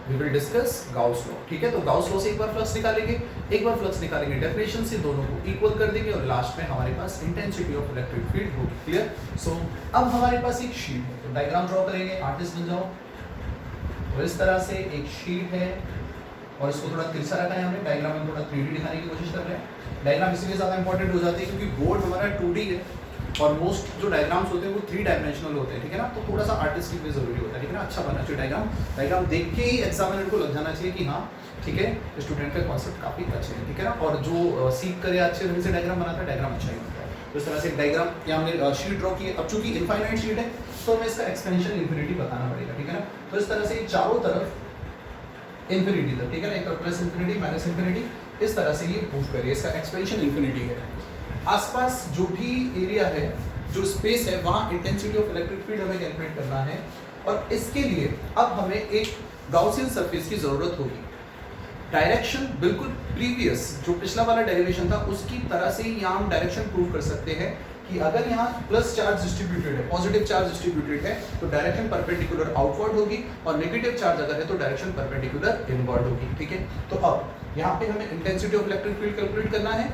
we will discuss Gauss law, ठीक है। तो गाउस लॉ से एक बार फ्लक्स निकालेंगे, एक बार फ्लक्स निकालेंगे डेफिनेशन से, दोनों को इक्वल कर देंगे और लास्ट में हमारे पास इंटेंसिटी ऑफ इलेक्ट्रिक फील्ड होगी, क्लियर। सो अब हमारे पास एक शीट है, तो डायग्राम ड्रॉ करेंगे, आर्टिस्ट बन जाओ। तो इस तरह से एक शीट है और इसको थोड़ा तिरछा रखा है हमने, डायग्राम में थोड़ा 3D दिखाने की कोशिश कर रहे हैं। डायग्राम इसलिए ज़्यादा इंपॉर्टेंट हो जाते हैं क्योंकि बोर्ड हमारा 2D है और मोस्ट जो डायग्राम्स होते हैं वो 3 डायमेंशनल होते हैं, ठीक है ना। तो थोड़ा सा आर्टिस्टिक भी जरूरी होता है, ठीक है ना। अच्छा बनना चाहिए डायग्राम, डायग्राम देख के ही एग्जामिनर को लग जाना चाहिए कि हाँ ठीक है स्टूडेंट का कॉन्सेप्ट काफ़ी अच्छे हैं, ठीक है ना। और जो सीख करे अच्छे ढंग से डायग्राम बनाता है, डायग्राम अच्छा ही बनता है। तो इस तरह से एक डायग्राम यहाँ हमने शीट ड्रॉ की है। अब चूंकि इनफाइनाइट शीट है तो हमें इसका एक्सपेंशन इन्फिनिटी बताना पड़ेगा, ठीक है ना। तो इस तरह से चारों तरफ इन्फिनिटी तक, ठीक है ना, एक प्लस इन्फिनिटी माइनस इन्फिनिटी, इस तरह से ये मूव करिए, इसका एक्सपेंशन इन्फिनिटी है। आसपास जो भी एरिया है, जो स्पेस है, वहाँ इंटेंसिटी ऑफ इलेक्ट्रिक फील्ड हमें कैलकुलेट करना है। और इसके लिए अब हमें एक गाउसियन सरफेस की जरूरत होगी। डायरेक्शन बिल्कुल प्रीवियस जो पिछला वाला डेरिवेशन था उसकी तरह से ही यहाँ हम डायरेक्शन प्रूव कर सकते हैं कि अगर यहाँ प्लस चार्ज डिस्ट्रीब्यूटेड है, पॉजिटिव चार्ज डिस्ट्रीब्यूटेड है, तो डायरेक्शन परपेंडिकुलर आउटवर्ड होगी, और नेगेटिव चार्ज अगर है तो डायरेक्शन परपेंडिकुलर इनवर्ड होगी, ठीक है। तो अब यहाँ पे हमें intensity of electric field calculate करना है,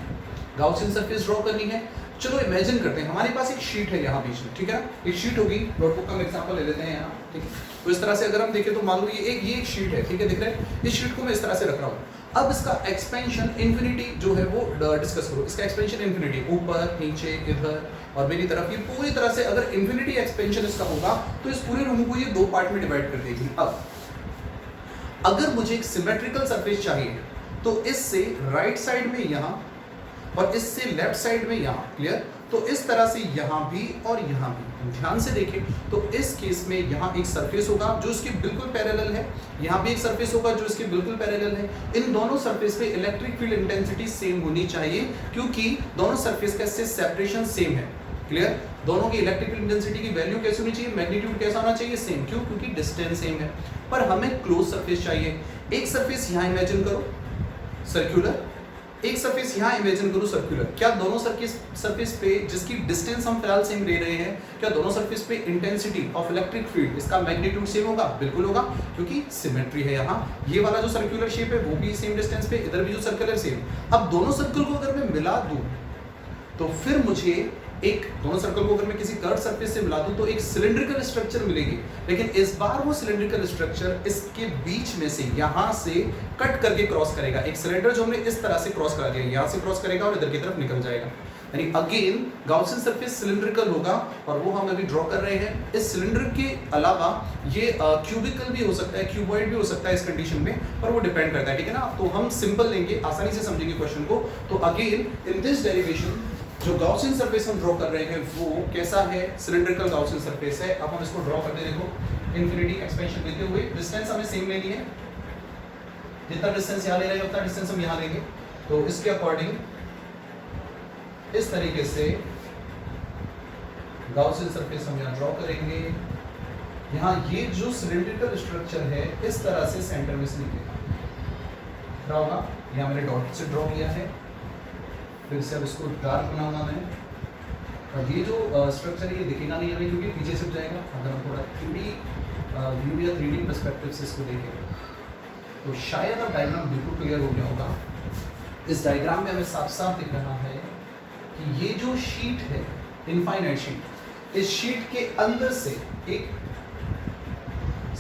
गाउसियन सरफेस ड्रॉ करनी है। चलो इमेजिन करते हैं हमारे पास एक शीट है यहाँ बीच में, ठीक है ना। एक शीट होगी, नोटबुक का हम एग्जांपल ले लेते हैं यहाँ, ठीक है। तो इस तरह से अगर हम देखें तो मान लो ये एक शीट है, ठीक है, दिख रहा है। इस शीट को मैं इस तरह से रख रहा हूँ। अब इसका एक्सपेंशन इन्फिनिटी जो है वो डिस्कस करो। इसका एक्सपेंशन इन्फिनिटी ऊपर नीचे इधर और मेरी तरफ, ये पूरी तरह से अगर इन्फिनिटी एक्सपेंशन इसका होगा तो इस पूरे रूम को ये 2 पार्ट में डिवाइड कर देगी। अब अगर मुझे एक सिमेट्रिकल सरफेस चाहिए तो इससे राइट साइड में यहाँ और इससे लेफ्ट साइड में यहाँ, क्लियर। तो इस तरह से यहाँ भी और यहाँ भी ध्यान से देखें तो इस केस में यहाँ एक सरफेस होगा जो इसके बिल्कुल पैरेलल है, यहाँ भी एक सरफेस होगा जो इसके बिल्कुल पैरेलल है। इन दोनों सरफेस पे इलेक्ट्रिक फील्ड इंटेंसिटी सेम होनी चाहिए क्योंकि दोनों सरफेस का सेपरेशन सेम है, क्लियर। दोनों की इलेक्ट्रिक फील्ड इंटेंसिटी की वैल्यू कैसी होनी चाहिए, मैग्नीट्यूड कैसा होना चाहिए, सेम। क्यों? क्योंकि डिस्टेंस सेम है। पर हमें क्लोज सरफेस चाहिए। एक सरफेस यहाँ इमेजिन करो सर्कुलर, एक सरफेस यहाँ इमेजिन करो सर्कुलर। क्या दोनों सरफेस पे जिसकी डिस्टेंस हम फिलहाल सेम ले रहे हैं, क्या दोनों सरफेस पे इंटेंसिटी ऑफ इलेक्ट्रिक फील्ड इसका मैग्नीट्यूड सेम होगा? बिल्कुल होगा क्योंकि सिमेट्री है। यहाँ ये वाला जो सर्कुलर शेप है वो भी सेम डिस्टेंस पे, इधर भी जो सर्कल है सेम। अब दोनों सर्कल को अगर मैं मिला दूं तो फिर मुझे दोनों सर्कल को अगर मैं किसी कर्व सरफेस से मिला दूं तो एक सिलिंड्रिकल स्ट्रक्चर मिलेगी। लेकिन इस बार वो सिलिंड्रिकल स्ट्रक्चर इसके बीच में से यहाँ से कट करके क्रॉस करेगा। एक सिलेंडर जो हमने इस तरह से क्रॉस करा दिया, यहाँ से क्रॉस करेगा और इधर की तरफ निकल जाएगा। यानी अगेन गाउसियन सरफेस सिलिंड्रिकल होगा और वो हम अभी ड्रॉ कर रहे हैं। इस सिलिंडर के अलावा ये क्यूबिकल भी हो सकता है, क्यूबॉइड भी हो सकता है इस कंडीशन में, पर वो डिपेंड करता है, ठीक है ना। तो हम सिंपल लेंगे, आसानी से समझेंगे क्वेश्चन को। तो अगेन इन दिस डेरिवेशन जो गाउसियन सरफेस हम ड्रॉ कर रहे हैं वो कैसा है, सिलिंड्रिकल गाउसियन सरफेस है। अब हम इसको ड्रॉ करते हैं, देखो इन्फिनिटी एक्सपेंशन लेते हुए डिस्टेंस हमें सेम लेनी है, जितना डिस्टेंस यहाँ ले रहे हैं उतना डिस्टेंस हम यहाँ लेंगे। तो इसके अकॉर्डिंग इस तरीके से गाउसियन सरफेस हम यहाँ ड्रॉ करेंगे। यहाँ ये जो सिलिंड्रिकल स्ट्रक्चर है इस तरह से सेंटर में से निकलेगा, होगा। यहाँ मैंने डॉट से ड्रॉ किया है, फिर से अब इसको डार्क बनाऊंगा मैं। और ये जो स्ट्रक्चर है ये दिखेगा नहीं हमें क्योंकि पीछे छिप जाएगा। अगर हम थोड़ा 3D व्यू या 3D पर्सपेक्टिव से इसको देखें तो शायद अब डायग्राम बिल्कुल क्लियर हो गया होगा। इस डायग्राम में हमें साफ साफ दिख रहा है कि ये जो शीट है इनफाइनाइट शीट, इस शीट के अंदर से एक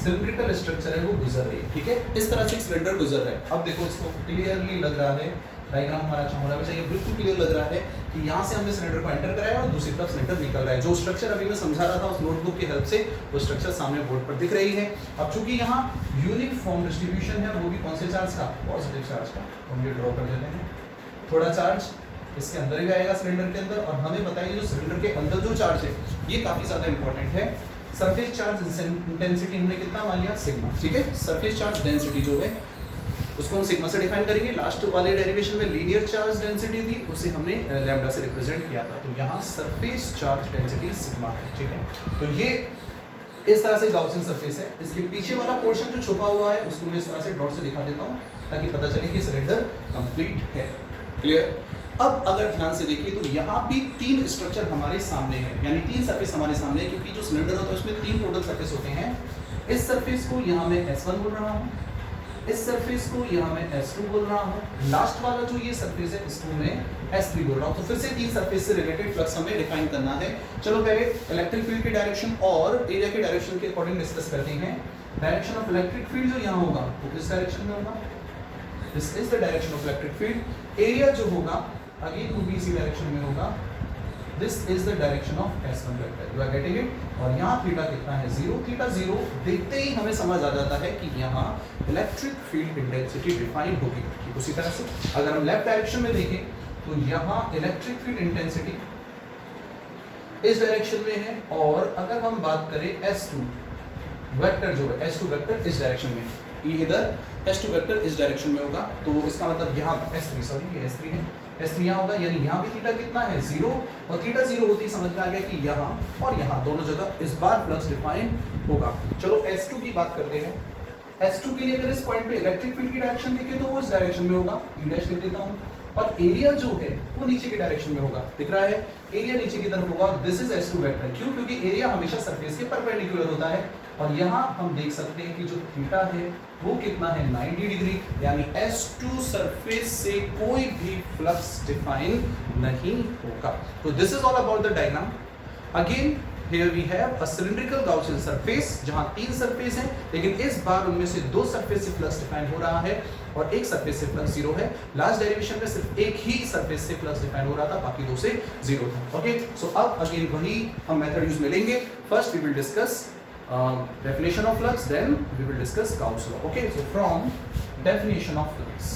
सिलिंड्रिकल स्ट्रक्चर है वो गुजर रही है, ठीक है। इस तरह से एक सिलेंडर गुजर रहा है। अब देखो इसको क्लियरली लग रहा है, डायग्राम हमारा अच्छा होना चाहिए, बिल्कुल क्लियर लग रहा है कि यहाँ से हमने सिलेंडर को एंटर कराया और दूसरी तरफ सिलेंडर निकल रहा है। जो स्ट्रक्चर अभी मैं समझा रहा था उस नोटबुक की हेल्प से वो स्ट्रक्चर सामने बोर्ड पर दिख रही है। अब चूंकि यहाँ यूनिफॉर्म डिस्ट्रीब्यूशन है, वो भी कौन से चार्ज का, पॉजिटिव चार्ज का, तो हम ये ड्रॉ कर लेते हैं। थोड़ा चार्ज इसके अंदर भी आएगा सिलेंडर के अंदर, और हमें बताइए जो सिलेंडर के अंदर जो चार्ज है ये काफी ज्यादा इंपॉर्टेंट है सरफेस चार्ज इंटेंसिटी हमने कितना मान लिया, सिग्मा, ठीक है। सरफेस चार्ज डेंसिटी जो है उसको हम सिग्मा से डिफाइन करेंगे। लास्ट वाले डेरिवेशन में लीनियर चार्ज डेंसिटी थी, उसे हमने लैम्डा से रिप्रेजेंट किया था। तो यहाँ सरफेस चार्ज डेंसिटी सिग्मा है, ठीक है। तो ये इस तरह से गाउसियन सरफेस है। इसके पीछे वाला पोर्शन जो छुपा हुआ है उसको मैं इस तरह से डॉट से दिखा देता हूँ ताकि पता चले कि सिलेंडर कंप्लीट है। क्लियर। अब अगर ध्यान से देखिए तो यहाँ भी तीन स्ट्रक्चर हमारे सामने है, यानी तीन सरफेस हमारे सामने है, क्योंकि जो सिलेंडर होता है उसमें तीन टोटल सरफेस होते हैं। इस सरफेस को यहाँ मैं S1 बोल रहा हूँ, इस सरफेस को यहाँ मैं S2 बोल रहा हूँ, लास्ट वाला जो ये सरफेस है इसको मैं S3 बोल रहा हूँ। तो फिर से तीन सरफेस से रिलेटेड फ्लक्स हमें डिफाइन करना है। चलो पहले इलेक्ट्रिक फील्ड की डायरेक्शन और एरिया के डायरेक्शन के अकॉर्डिंग डिस्कस करते हैं। डायरेक्शन ऑफ इलेक्ट्रिक फील्ड जो यहाँ होगा वो किस डायरेक्शन में होगा, this is the direction of electric field. Area जो होगा अगेन वो भी इसी डायरेक्शन में होगा, this is the direction of S1 vector. You are getting it. और यहाँ थीटा कितना है, 0। थीटा 0 देखते ही हमें समझ आ जाता है कि यहाँ इलेक्ट्रिक फील्ड इंटेंसिटी डिफाइन होगी। ठीक उसी तरह से अगर हम लेफ्ट डायरेक्शन में देखें तो यहाँ इलेक्ट्रिक फील्ड इंटेंसिटी इस डायरेक्शन में है, और अगर हम बात करें S2 वेक्टर जो है, S2 वेक्टर इस डायरेक्शन में, ये इधर S2 वेक्टर इस डायरेक्शन में होगा। तो इसका मतलब यहाँ S3 सॉरी ये S3 है, S3 यहाँ होगा, यानी यहाँ भी थीटा कितना है 0, और थीटा 0 होती ही समझ में आ गया कि यहाँ और यहाँ दोनों जगह इस बार फ्लक्स डिफाइन होगा। चलो S2 की बात करते हैं। S2 के लिए अगर इस पॉइंट पे इलेक्ट्रिक फील्ड की डायरेक्शन देखें तो वो इस डायरेक्शन में होगा, ई डैश लिख देता हूँ, और एरिया जो है वो नीचे की डायरेक्शन में होगा। दिख रहा है एरिया नीचे की तरफ होगा, दिस इज S2 वेक्टर। क्यों? क्योंकि एरिया हमेशा सरफेस के परपेंडिकुलर होता है, और यहाँ हम देख सकते हैं कि जो थीटा है वो कितना है 90 डिग्री, यानी S2 सरफेस से कोई भी फ्लक्स डिफाइन नहीं होगा। तो this is all about the diagram. Again here we have a cylindrical Gaussian surface जहां तीन सरफेस हैं, लेकिन इस बार उनमें से दो सरफेस से फ्लक्स डिफाइन हो रहा है और एक सरफेस से फ्लक्स 0 है। लास्ट डेरिवेशन में सिर्फ एक ही सरफेस से फ्लक्स डिफाइन हो रहा था, बाकी दो से 0 था। ओके, सो अब अगेन वही हम मेथड यूज में लेंगे। First we will discuss definition of flux, then we will discuss Gauss law. Okay, so from definition of flux,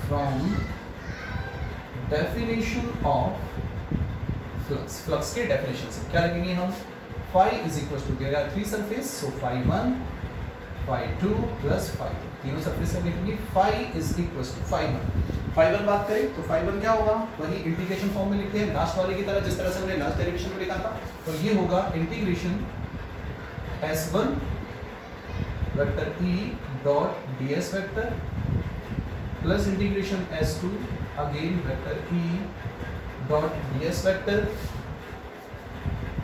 from definition of flux, flux के definition से क्या लगेंगे हम, phi is equals to, there are three surface, so phi 1 phi 2 plus phi 2, तीनों surface से लिखेंगे phi is equals to phi 1। phi 1 बात करें तो phi 1 क्या होगा, वही इंटीग्रेशन फॉर्म में लिखते हैं लास्ट वाले की तरह, जिस तरह से हमने लास्ट डेरिवेशन में लिखा था। तो ये होगा integration S1 vector E dot ds vector plus integration S2 again vector E dot ds vector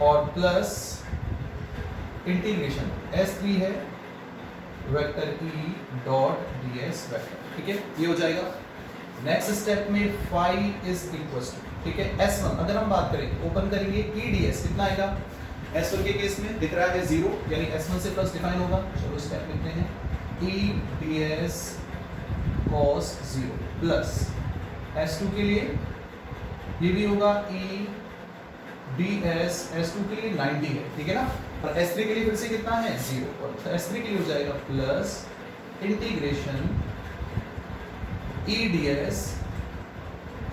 और प्लस इंटीग्रेशन S3 है vector E dot ds vector. ठीक है, ये हो जाएगा। नेक्स्ट स्टेप में phi इज इक्वल्स टू, ठीक है, S1 अगर हम बात करें ओपन करेंगे E ds कितना आएगा, S1 के केस में दिख रहा है 0, यानी S1 से प्लस डिफाइन होगा। चलो स्टेप लिखते हैं, E ds cos 0 plus S2 के लिए ये भी होगा E ds, S2 के लिए 90 है, ठीक है ना, और S3 के लिए फिर से कितना है 0, और S3 के लिए हो जाएगा plus integration E ds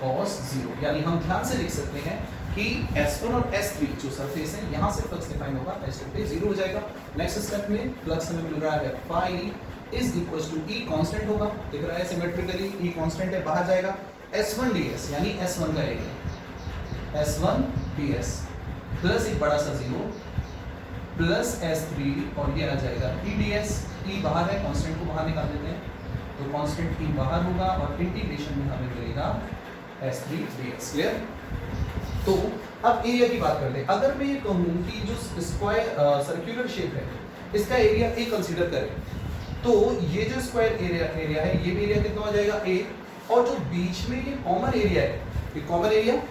cos 0, यानी हम ध्यान से लिख सकते हैं कि S1 और S3 जो सरफेस है यहाँ से फ्लक्स डिफाइन होगा, S2 पे 0 हो जाएगा। नेक्स्ट स्टेप में फ्लक्स हमें मिल रहा है phi is equals to E constant होगा, दिख रहा है सिमेट्रिकली, E कांस्टेंट है, बाहर जाएगा S1 ds, यानी S1 का एरिया S1 ds प्लस एक बड़ा सा 0 प्लस S3, और ये आ जाएगा E ds, E बाहर है, कांस्टेंट को बाहर निकाल देते हैं, तो कांस्टेंट E बाहर होगा और इंटीग्रेशन में हमें मिलेगा S3 ds। क्लियर। तो अब एरिया की बात करते हैं। अगर मैं ये कहूँ कि जो स्क्वायर सर्कुलर शेप है इसका एरिया A कंसीडर करें, तो ये जो स्क्वायर एरिया है ये भी एरिया कितना हो जाएगा A, और जो बीच में ये कॉमन एरिया है, ये कॉमन एरिया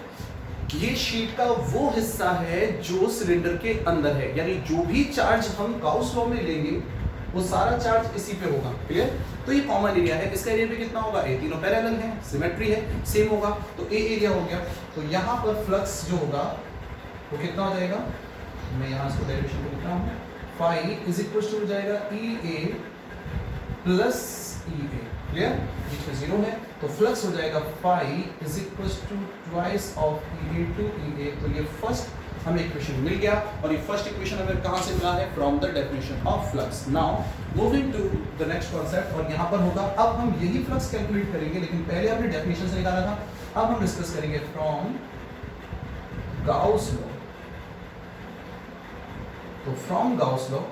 ये शीट का वो हिस्सा है जो सिलेंडर के अंदर है, यानी जो भी चार्ज हम गाउस लॉ में लेंगे वो सारा चार्ज इसी पे होगा। क्लियर। तो ये कॉमन एरिया है, इसका एरिया भी कितना होगा, ए, तीनों पैरेलल है, सिमेट्री है, सेम होगा, तो ए एरिया हो गया। तो यहाँ पर फ्लक्स जो होगा वो कितना हो जाएगा, मैं यहाँ इसको डायरेक्शन को लिख रहा हूँ, phi इज इक्वल टू हो जाएगा E A plus E A। Clear, बीच में जीरो है तो फ्लक्स हो जाएगा phi is equal to twice of E two E A. तो ये फर्स्ट हमें इक्वेशन मिल गया और ये फर्स्ट इक्वेशन हमें कहाँ से मिला है, from the definition of flux. Now moving to the next concept, और यहाँ पर होगा अब हम यही फ्लक्स कैलकुलेट करेंगे, लेकिन पहले हमने डेफिनेशन से निकाला था, अब हम डिस्कस करेंगे फ्रॉम गाउस लॉ। तो फ्रॉम गाउस लॉ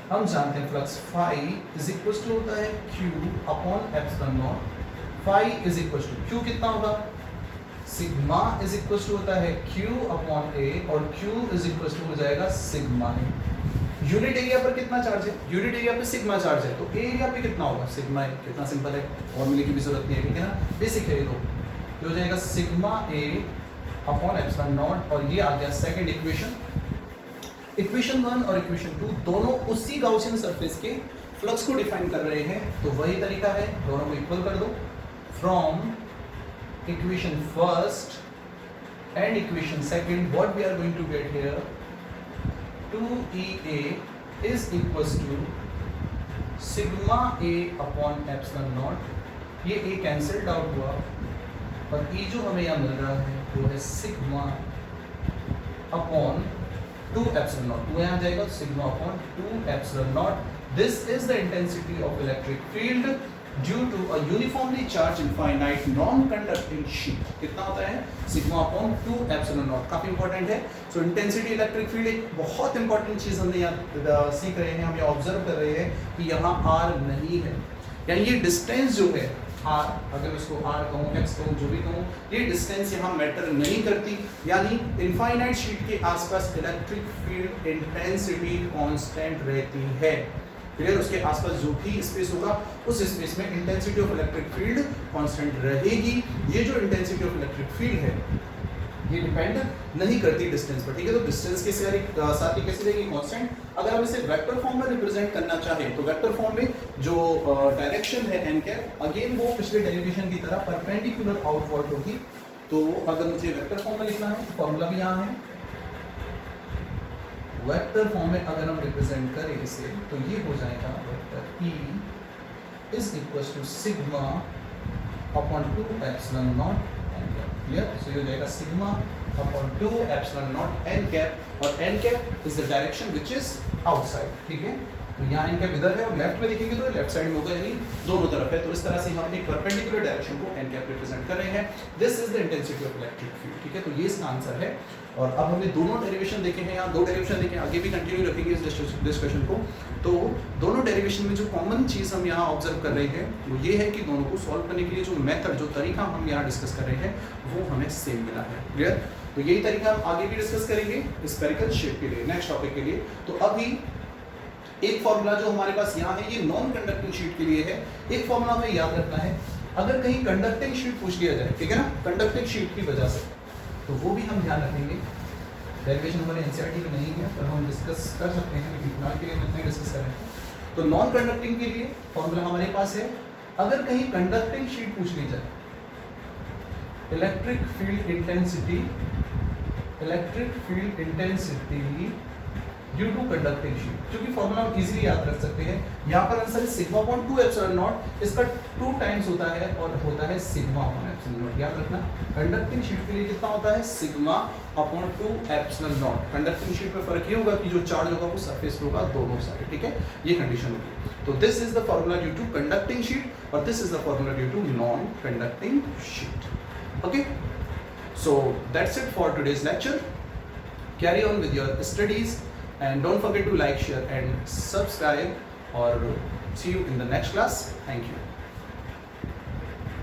हम जानते हैं flux phi is equal to होता है Q upon epsilon naught. Phi is equal to Q कितना होगा, सिग्मा इज इक्वल टू होता है Q अपॉन A और Q इज इक्वल टू हो जाएगा सिग्मा A। यूनिट एरिया पर कितना चार्ज है, यूनिट एरिया पे सिग्मा चार्ज है, तो एरिया पे कितना होगा, सिग्मा A। कितना सिंपल है, फॉर्मूले की भी जरूरत नहीं है, ठीक है ना, बेसिक है ये तो हो जाएगा sigma A upon epsilon naught. और ये आ गया सेकंड इक्वेशन। इक्वेशन 1 और इक्वेशन 2 दोनों उसी गाउसियन सरफेस के फ्लक्स को डिफाइन कर रहे हैं, तो वही तरीका है, दोनों को इक्वल कर दो। From equation first and equation second what we are going to get here, 2EA is equal to sigma A upon epsilon naught. ये A कैंसल्ड आउट हुआ और E जो हमें यहाँ मिल रहा है वो है सिग्मा अपॉन 2 एप्सिलॉन नॉट। वो यहाँ जाएगा sigma upon 2 epsilon naught. This is the intensity of electric field due to a uniformly charge infinite non conducting sheet. कितना होता है, सिग्मा अपॉन 2 एप्सिलॉन नॉट। काफी इंपॉर्टेंट है। सो इंटेंसिटी इलेक्ट्रिक फील्ड एक बहुत इंपॉर्टेंट चीज हमने यहाँ सीख रहे हैं, हम ये ऑब्जर्व कर रहे हैं कि यहाँ R नहीं है, यानी ये डिस्टेंस जो है R, अगर इसको R कहूँ, X कहूँ, जो भी कहूँ, ये डिस्टेंस यहाँ मैटर नहीं करती, यानी इनफाइनाइट शीट के आसपास इलेक्ट्रिक फील्ड इंटेंसिटी कांस्टेंट रहती है। क्लियर, उसके आसपास जो भी स्पेस होगा उस स्पेस में intensity of electric field constant रहेगी। ये जो इंटेंसिटी ऑफ इलेक्ट्रिक फील्ड है ये डिपेंड नहीं करती डिस्टेंस पर, ठीक है। तो डिस्टेंस के साथ ही कैसे रहेगी, कांस्टेंट। अगर हम इसे वेक्टर फॉर्म में रिप्रेजेंट करना चाहें तो वेक्टर फॉर्म में जो डायरेक्शन है एन कैप, अगेन वो पिछले डेरिवेशन की तरह परपेंडिकुलर आउटवर्ड होगी। तो अगर मुझे वेक्टर फॉर्म में लिखना है, फॉर्मूला भी यहाँ है, वेक्टर फॉर्म में अगर हम रिप्रेजेंट करें इसे तो ये हो जाएगा vector E is equal to sigma upon 2 epsilon not n cap. Clear, so ये हो जाएगा sigma upon 2 epsilon not n cap, और n cap is the direction which is outside, ठीक है। तो यहाँ एन कैप इधर है और लेफ्ट में देखेंगे तो लेफ्ट साइड में होगा, यानी दोनों तरफ है। तो इस तरह से हम एक परपेंडिकुलर डायरेक्शन को एन कैप रिप्रेजेंट कर रहे हैं। This is the intensity of electric field, ठीक है। तो ये इसका आंसर है। और अब हमने दोनों डेरिवेशन देखे हैं, यहाँ 2 डेरिवेशन देखे, आगे भी कंटिन्यू रखेंगे इस डिस्कशन को। तो दोनों डेरिवेशन में जो कॉमन चीज़ हम यहाँ ऑब्जर्व कर रहे हैं वो ये है कि दोनों को सॉल्व करने के लिए जो मेथड, जो तरीका हम यहाँ डिस्कस कर रहे हैं वो हमें सेम मिला है। क्लियर, तो यही तरीका हम आगे भी डिस्कस करेंगे स्फेरिकल शेप के लिए, नेक्स्ट टॉपिक के लिए। तो अभी एक फॉर्मूला जो हमारे पास यहाँ है ये नॉन कंडक्टिंग शीट के लिए है। एक फॉर्मूला हमें याद रखना है, अगर कहीं कंडक्टिंग शीट पूछ लिया जाए, ठीक है ना, कंडक्टिंग शीट की वजह से, तो वो भी हम ध्यान रखेंगे। डेरिवेशन हमारे एनसीईआरटी में नहीं है पर हम डिस्कस कर सकते हैं, लेकिन फिलहाल के लिए हम इतना डिस्कस करें। तो नॉन कंडक्टिंग के लिए फॉर्मूला हमारे पास है, अगर कहीं कंडक्टिंग शीट पूछ ली जाए, electric field intensity due to conducting sheet, क्योंकि फॉर्मूला हम इजीली याद रख सकते हैं। यहाँ पर आंसर है सिग्मा अपॉन 2 एप्सिलॉन नॉट, इसका 2 टाइम्स होता है और होता है सिग्मा अपॉन एप्सिलॉन नॉट। याद रखना, कंडक्टिंग शीट के लिए कितना होता है, sigma upon 2 epsilon not. Conducting sheet में फर्क ये होगा कि जो चार्ज होगा वो सरफेस पे होगा दोनों साइड, ठीक है, ये कंडीशन होगी। तो this is the formula due to conducting sheet और this is the formula due to non conducting sheet. Okay, so that's it for today's lecture. Carry on with your studies and don't forget to like, share and subscribe, or see you in the next class. Thank you.